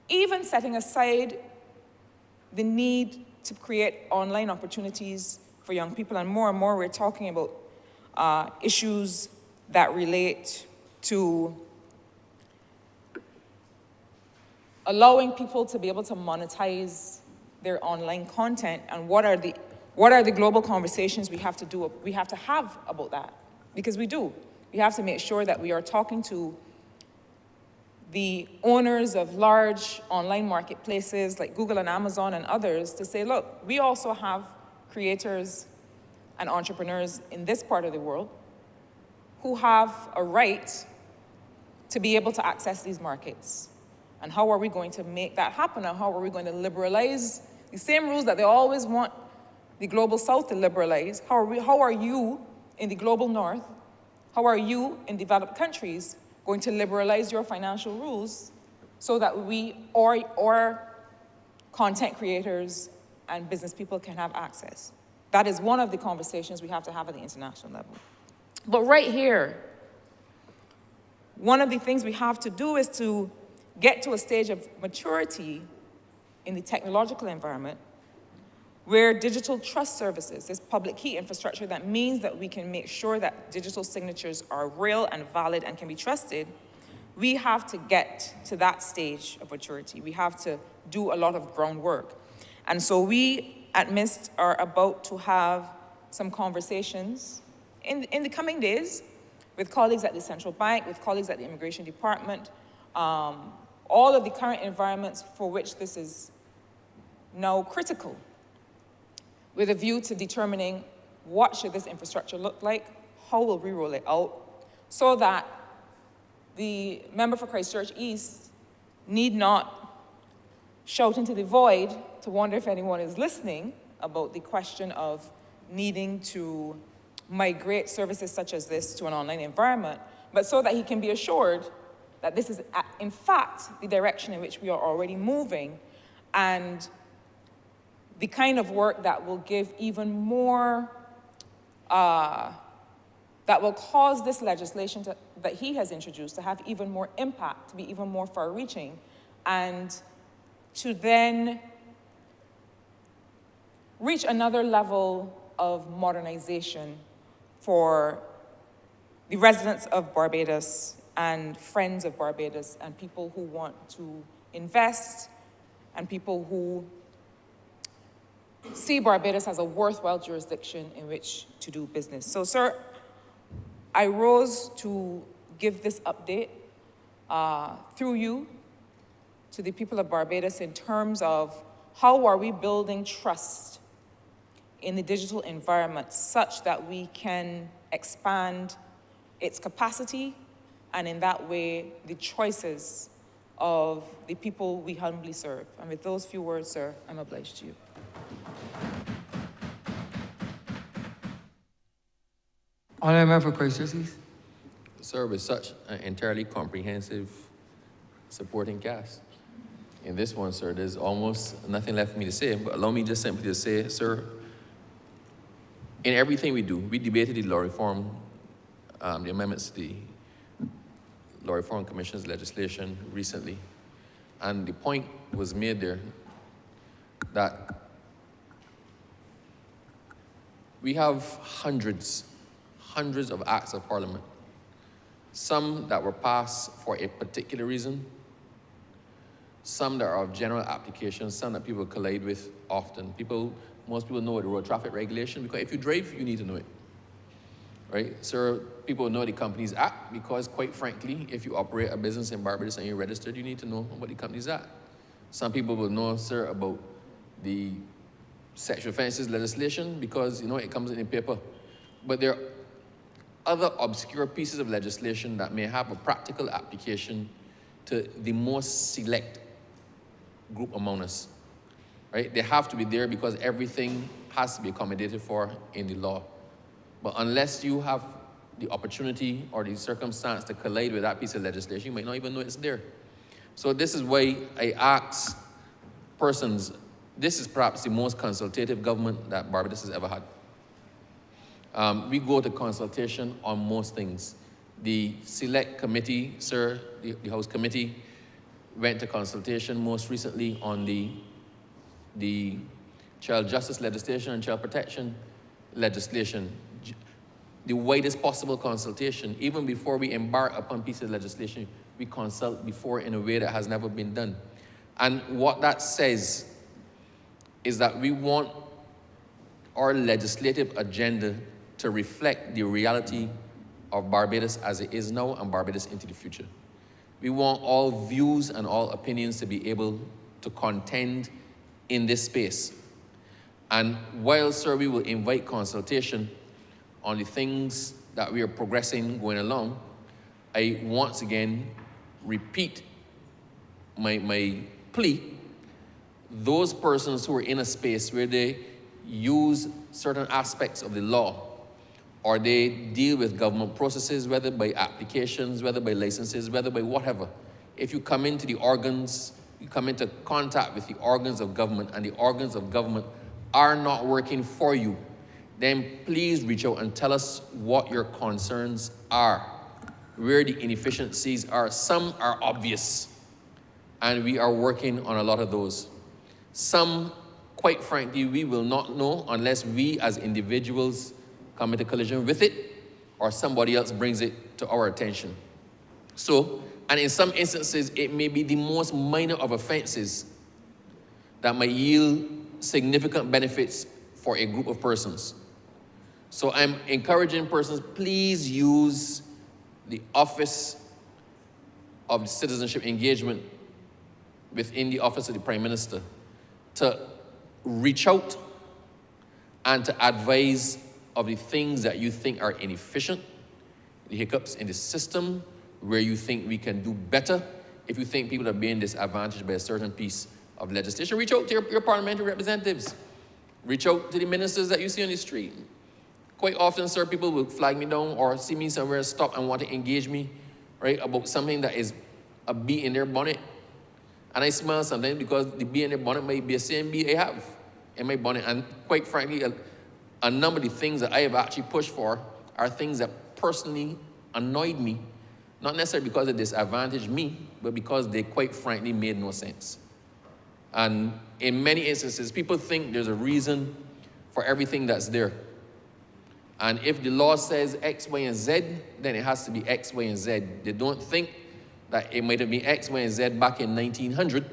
even setting aside the need to create online opportunities for young people, and more we're talking about issues that relate to allowing people to be able to monetize their online content, and what are the global conversations we have to have about that? Because we do. We have to make sure that we are talking to the owners of large online marketplaces like Google and Amazon and others to say, look, we also have creators and entrepreneurs in this part of the world who have a right to be able to access these markets. And how are we going to make that happen? And how are we going to liberalize the same rules that they always want the global south to liberalize? How are you in the global north, how are you in developed countries going to liberalize your financial rules so that we or content creators and business people can have access? That is one of the conversations we have to have at the international level. But right here, one of the things we have to do is to get to a stage of maturity in the technological environment where digital trust services, this public key infrastructure that means that we can make sure that digital signatures are real and valid and can be trusted, we have to get to that stage of maturity. We have to do a lot of groundwork. And so we at MIST are about to have some conversations in the coming days with colleagues at the Central Bank, with colleagues at the Immigration Department, all of the current environments for which this is now critical, with a view to determining what should this infrastructure look like, how will we roll it out, so that the member for Christchurch East need not shout into the void to wonder if anyone is listening about the question of needing to migrate services such as this to an online environment, but so that he can be assured that this is, in fact, the direction in which we are already moving, and the kind of work that will give even more, that will cause this legislation that he has introduced to have even more impact, to be even more far-reaching, and to then reach another level of modernization for the residents of Barbados and friends of Barbados and people who want to invest and people who see Barbados as a worthwhile jurisdiction in which to do business. So, sir, I rose to give this update through you to the people of Barbados in terms of how are we building trust in the digital environment such that we can expand its capacity, and in that way, the choices of the people we humbly serve. And with those few words, sir, I'm obliged to you. Honourable Member for Christmas. Sir, with such an entirely comprehensive supporting cast. In this one, sir, there's almost nothing left for me to say, but allow me just simply to say, sir, in everything we do, we debated the law reform, the amendments to the Law Reform Commission's legislation recently, and the point was made there that we have hundreds of acts of parliament, some that were passed for a particular reason, some that are of general application, some that people collide with often. Most people know the road traffic regulation because if you drive, you need to know it, right? So people know the Companies Act because, quite frankly, if you operate a business in Barbados and you're registered, you need to know what the Companies Act. Some people will know, sir, about the sexual offences legislation because, it comes in the paper. But there are other obscure pieces of legislation that may have a practical application to the most select group among us, right? They have to be there because everything has to be accommodated for in the law. But unless you have the opportunity or the circumstance to collide with that piece of legislation, you might not even know it's there. So this is why I ask persons, this is perhaps the most consultative government that Barbados has ever had. We go to consultation on most things. The select committee, sir, the House committee, went to consultation most recently on the child justice legislation and child protection legislation. The widest possible consultation. Even before we embark upon pieces of legislation, we consult before in a way that has never been done. And what that says is that we want our legislative agenda to reflect the reality of Barbados as it is now and Barbados into the future. We want all views and all opinions to be able to contend in this space. And while, sir, we will invite consultation on the things that we are progressing going along, I once again repeat my plea. Those persons who are in a space where they use certain aspects of the law or they deal with government processes, whether by applications, whether by licenses, whether by whatever. If you come into the organs, you come into contact with the organs of government and the organs of government are not working for you, then please reach out and tell us what your concerns are, where the inefficiencies are. Some are obvious, and we are working on a lot of those. Some, quite frankly, we will not know unless we as individuals come into collision with it or somebody else brings it to our attention. So, and in some instances, it may be the most minor of offenses that might yield significant benefits for a group of persons. So I'm encouraging persons, please use the Office of Citizenship Engagement within the Office of the Prime Minister to reach out and to advise of the things that you think are inefficient, the hiccups in the system, where you think we can do better. If you think people are being disadvantaged by a certain piece of legislation, reach out to your parliamentary representatives. Reach out to the ministers that you see on the street. Quite often, sir, people will flag me down or see me somewhere, stop and want to engage me, right, about something that is a bee in their bonnet. And I smile sometimes because the bee in their bonnet might be the same bee I have in my bonnet. And quite frankly, a number of the things that I have actually pushed for are things that personally annoyed me, not necessarily because they disadvantaged me, but because they quite frankly made no sense. And in many instances, people think there's a reason for everything that's there. And if the law says X, Y, and Z, then it has to be X, Y, and Z. They don't think that it might have been X, Y, and Z back in 1900,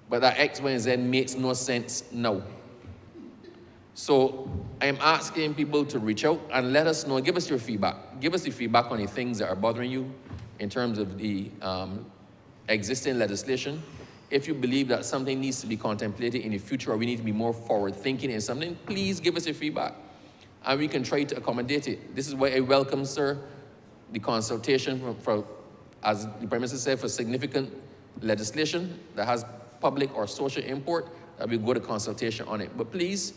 but that X, Y, and Z makes no sense now. So I'm asking people to reach out and let us know, give us your feedback. Give us the feedback on the things that are bothering you in terms of the existing legislation. If you believe that something needs to be contemplated in the future or we need to be more forward-thinking in something, please give us your feedback and we can try to accommodate it. This is why I welcome, sir, the consultation for as the Prime Minister said, for significant legislation that has public or social import, that we go to consultation on it. But please,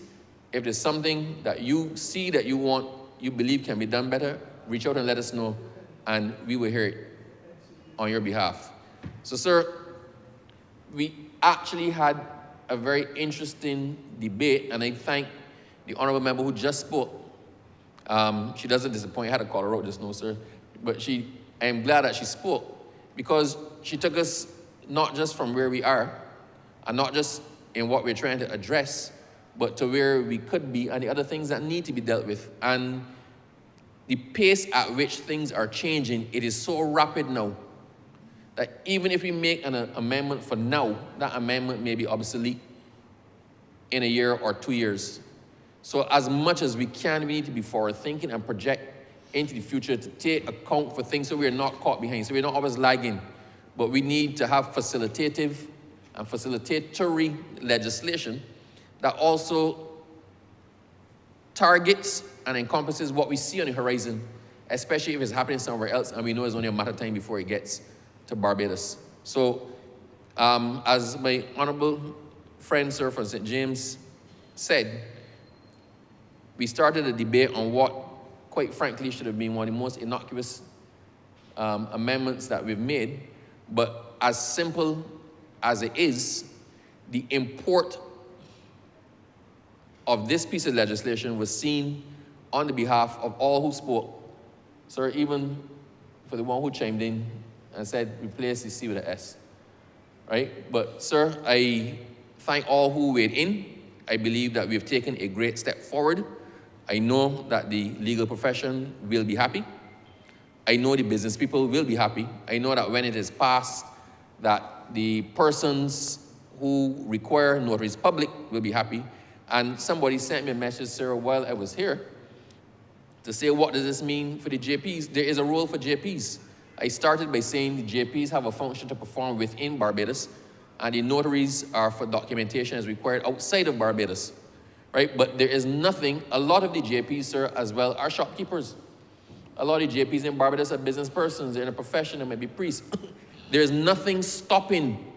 if there's something that you see that you want, you believe can be done better, reach out and let us know, and we will hear it on your behalf. So, sir, we actually had a very interesting debate, and I thank the honourable member who just spoke. She doesn't disappoint. I had to call her out just now, sir. But I am glad that she spoke, because she took us not just from where we are, and not just in what we're trying to address, but to where we could be and the other things that need to be dealt with. And the pace at which things are changing, it is so rapid now that even if we make an amendment for now, that amendment may be obsolete in a year or 2 years. So as much as we can, we need to be forward thinking and project into the future to take account for things so we're not caught behind, so we're not always lagging. But we need to have facilitative and facilitatory legislation that also targets and encompasses what we see on the horizon, especially if it's happening somewhere else and we know it's only a matter of time before it gets to Barbados. So, as my honourable friend, sir, from St. James said, we started a debate on what, quite frankly, should have been one of the most innocuous amendments that we've made, but as simple as it is, the import of this piece of legislation was seen on the behalf of all who spoke. Sir, even for the one who chimed in and said, replace the C with an S, right? But sir, I thank all who weighed in. I believe that we've taken a great step forward. I know that the legal profession will be happy. I know the business people will be happy. I know that when it is passed, that the persons who require notaries public will be happy. And somebody sent me a message, sir, while I was here, to say, what does this mean for the JPs? There is a role for JPs. I started by saying the JPs have a function to perform within Barbados, and the notaries are for documentation as required outside of Barbados, right? But there is nothing, a lot of the JPs, sir, as well, are shopkeepers. A lot of the JPs in Barbados are business persons, they're in a profession, they may be priests. There's nothing stopping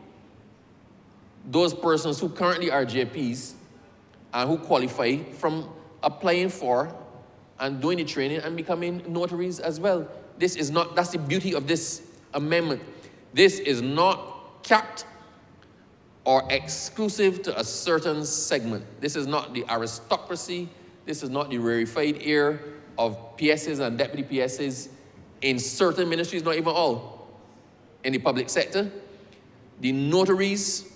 those persons who currently are JPs and who qualify from applying for and doing the training and becoming notaries as well. This is not, that's the beauty of this amendment. This is not capped or exclusive to a certain segment. This is not the aristocracy. This is not the rarefied air of PSs and deputy PSs in certain ministries, not even all. In the public sector, the notaries,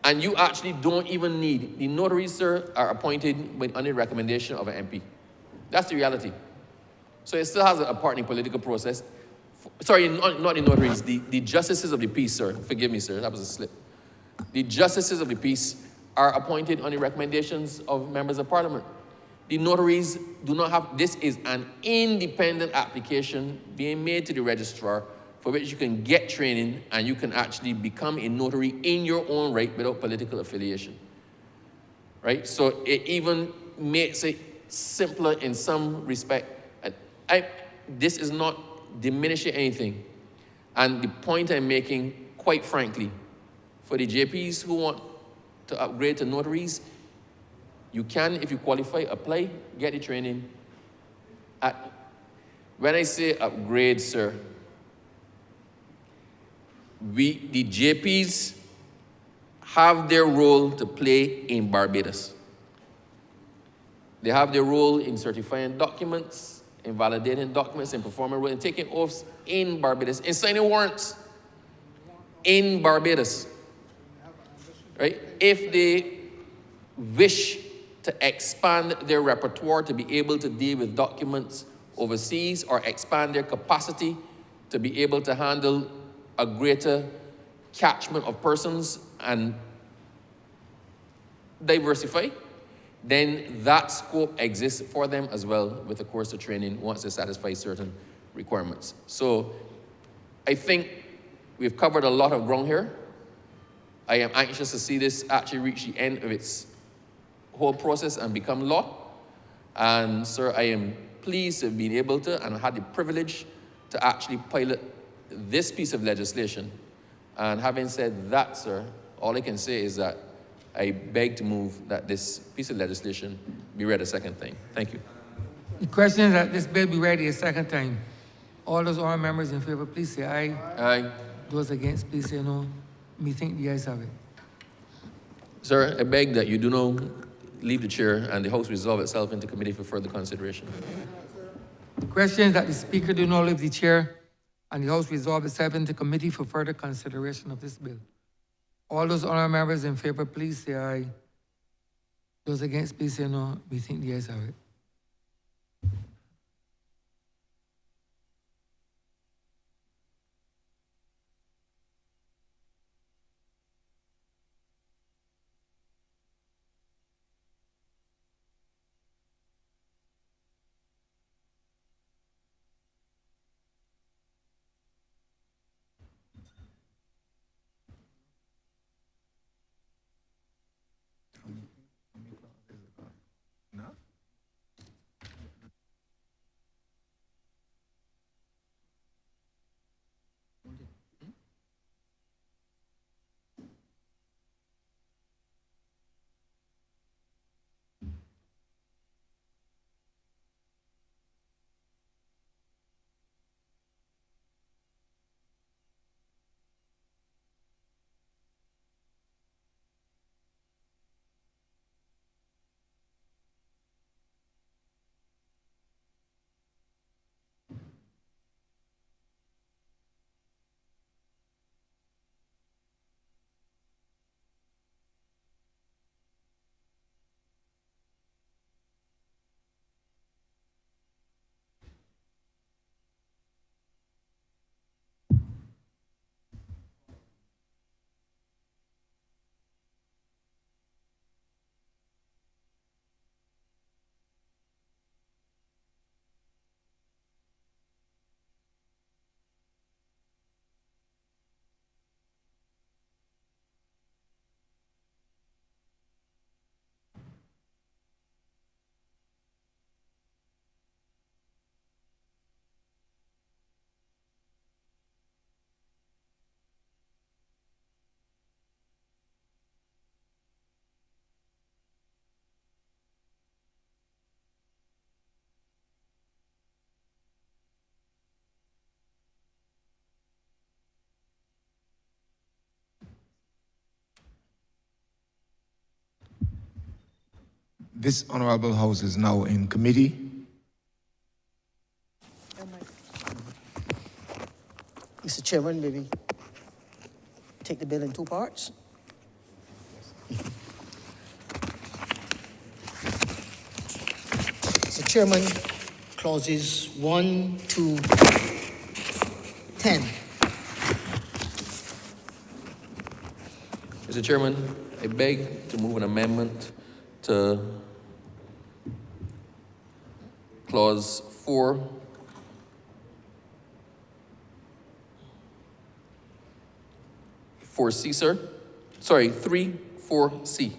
and you actually don't even need, the notaries, sir, are appointed on the recommendation of an MP. That's the reality. So it still has a part in the political process. Sorry, not the notaries, the justices of the peace, sir. Forgive me, sir, that was a slip. The justices of the peace are appointed on the recommendations of members of parliament. The notaries do not have, this is an independent application being made to the registrar for which you can get training and you can actually become a notary in your own right without political affiliation, right? So it even makes it simpler in some respect. This is not diminishing anything. And the point I'm making, quite frankly, for the JPs who want to upgrade to notaries, you can, if you qualify, apply, get the training. When I say upgrade, sir, the JPs have their role to play in Barbados. They have their role in certifying documents, in validating documents, in performing role, in taking oaths in Barbados, in signing warrants in Barbados, right? If they wish to expand their repertoire to be able to deal with documents overseas or expand their capacity to be able to handle a greater catchment of persons and diversify, then that scope exists for them as well with a course of training once they satisfy certain requirements. So I think we've covered a lot of ground here. I am anxious to see this actually reach the end of its whole process and become law. And sir, I am pleased to have been able to and had the privilege to actually pilot this piece of legislation. And having said that, sir, all I can say is that I beg to move that this piece of legislation be read a second time. Thank you. The question is that this bill be read a second time. All those honourable members in favor, please say aye. Aye. Those against, please say no. Me think the ayes have it. Sir, I beg that you do not leave the chair and the House resolve itself into committee for further consideration. The question is that the Speaker do not leave the chair and the House resolve itself into committee for further consideration of this bill. All those honourable members in favor, please say aye. Those against, please say no. We think the ayes have it. This Honourable House is now in committee. Mr. Chairman, maybe take the bill in two parts. Mr. Chairman, clauses 1 to 10. Mr. Chairman, I beg to move an amendment to clause 4, C, sir. Sorry, 3, 4C.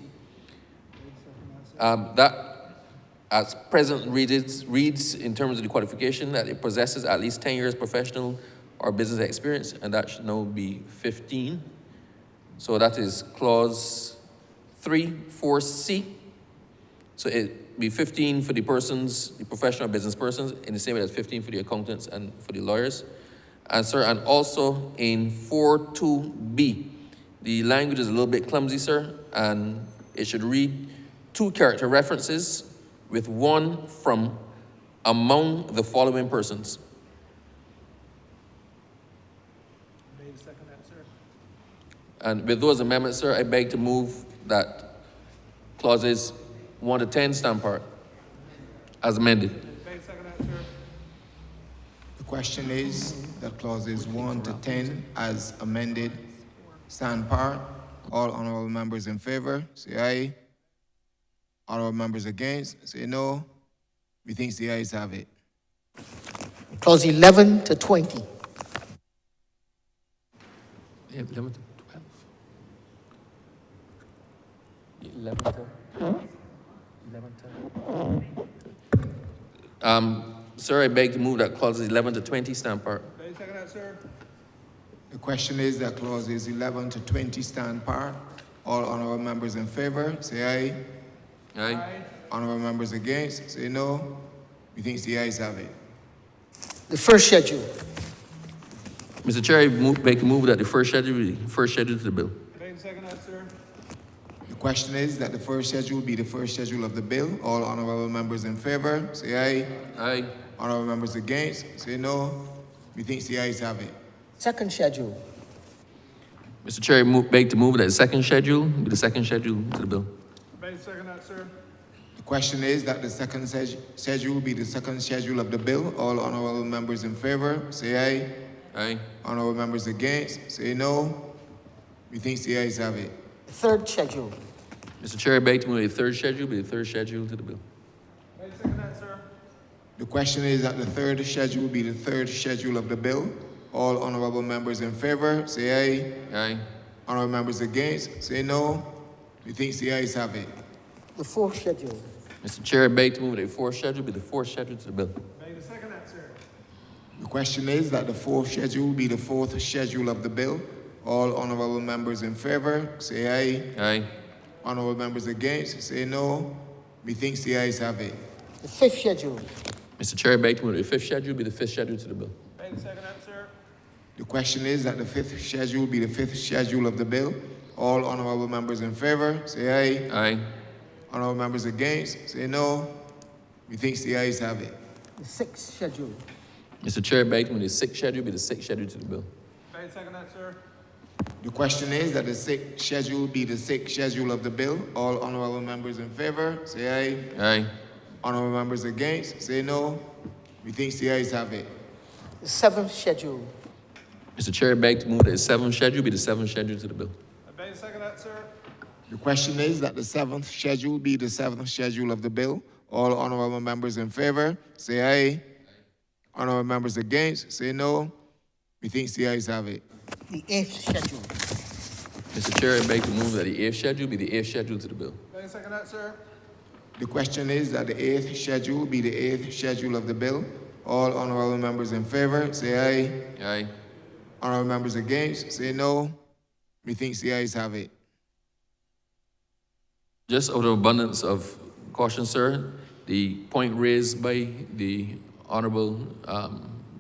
That, as present reads in terms of the qualification that it possesses at least 10 years professional or business experience, and that should now be 15. So that is clause 3, 4C. So it be 15 for the persons, the professional business persons, in the same way as 15 for the accountants and for the lawyers. And sir, and also in 4.2b, the language is a little bit clumsy, sir, and it should read 2 character references with 1 from among the following persons. And with those amendments, sir, I beg to move that clauses 1 to 10 stand part as amended. The question is that clauses 1 to 10 as amended stand par. All honourable members in favor, say aye. Honourable members against, say no. Methinks the ayes have it. Clause 11 to 20. 11 to 12. 11 to 11 to Sir, I beg to move that clauses 11 to 20 stand part. Ready, second that, sir. The question is that clauses 11 to 20 stand par. All honorable members in favor, say aye. Aye. Honorable members against, say no. Methinks the ayes have it. The first schedule. Mr. Chair, I beg to move that the first schedule be the first schedule to the bill. Ready, second that, sir. The question is that the first schedule be the first schedule of the bill. All honorable members in favor, say aye. Aye. Honorable members against, say no. Methinks the ayes have it. Second schedule. Mr. Chair, I beg to move that the second schedule be the second schedule to the bill. Ready, second that, sir. The question is that the second schedule be the second schedule of the bill. All honorable members in favor, say aye. Aye. Honorable members against, say no. Methinks the ayes have it. The third schedule. Mr. Chair, I beg to move the third schedule be the third schedule to the bill. Ready, second that, sir. The question is that the third schedule be the third schedule of the bill. All honorable members in favor, say aye. Aye. Honorable members against, say no. Methinks the ayes have it. The fourth schedule. Mr. Chair, I beg to move that the fourth schedule be the fourth schedule to the bill. Ready, second that, sir. The question is that the fourth schedule be the fourth schedule of the bill. All honorable members in favor, say aye. Aye. Honorable members against, say no. Methinks the ayes have it. The fifth schedule. Mr. Chair, I beg to move that the fifth schedule be the fifth schedule to the bill. Ready, second that, sir. The question is that the fifth schedule be the fifth schedule of the bill. All honorable members in favor, say aye. Aye. Honorable members against, say no. Methinks the ayes have it. The sixth schedule. Mr. Chair, I beg to move the sixth schedule be the sixth schedule to the bill. Ready, second that, sir. The question is that the sixth schedule be the sixth schedule of the bill. All honorable members in favor, say aye. Aye. Honorable members against, say no. Methinks the ayes have it. The seventh schedule. Mr. Chair, I beg to move that the seventh schedule be the seventh schedule to the bill. Ready, second that, sir. The question is that the seventh schedule be the seventh schedule of the bill. All honorable members in favor, say aye. Honorable members against, say no. Methinks the ayes have it. The eighth schedule. Mr. Chair, I beg to move that the eighth schedule be the eighth schedule to the bill. Ready, second that, sir. The question is that the eighth schedule be the eighth schedule of the bill. All honorable members in favor, say aye. Aye. Honorable members against, say no. Methinks the ayes have it. Just out of abundance of caution, sir, the point raised by the Honourable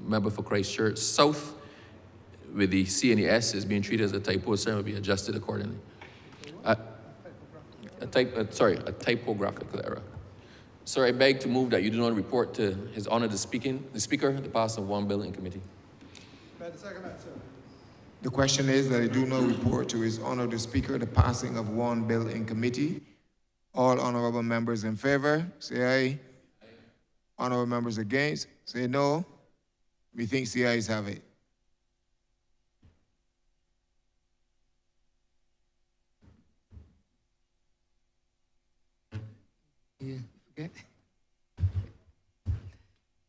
Member for Christchurch South with the C and the S is being treated as a typo, sir, will be adjusted accordingly. A typographical error. Sir, I beg to move that you do not report to His Honour the Speaker the passing of one bill in committee. Ready, second that, sir. The question is that I do not report to His Honour the Speaker the passing of one bill in committee. All honorable members in favor, say aye. Honorable members against, say no. Methinks the ayes have it. Yeah, okay.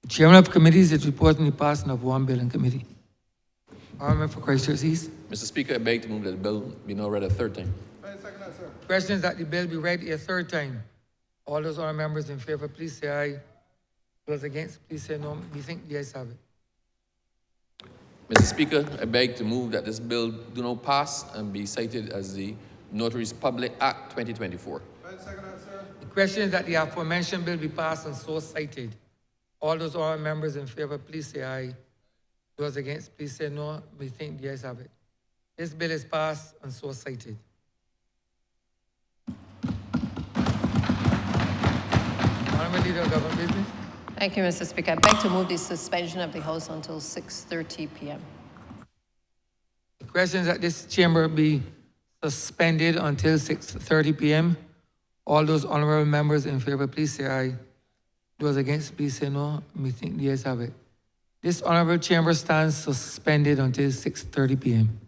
The Chairman of Committees is reporting the passing of one bill in committee. Honourable for Christchurch East. Mr. Speaker, I beg to move that the bill be now read a third time. Ready, second that, sir. Question is that the bill be read a third time. All those honourable members in favor, please say aye. Those against, please say no. We think the ayes have it. Mr. Speaker, I beg to move that this bill do not pass and be cited as the Notaries Public Act 2024. Ready, second that, sir. The question is that the aforementioned bill be passed and so cited. All those honourable members in favor, please say aye. Those against, please say no. We think the ayes have it. This bill is passed and so cited. Honourable Leader of Government Business. Thank you, Mr. Speaker. I beg to move the suspension of the House until 6:30 p.m. The question is that this chamber be suspended until 6:30 p.m. All those honourable members in favor, please say aye. Those against, please say no. We think the ayes have it. This honourable chamber stands suspended until 6:30 p.m.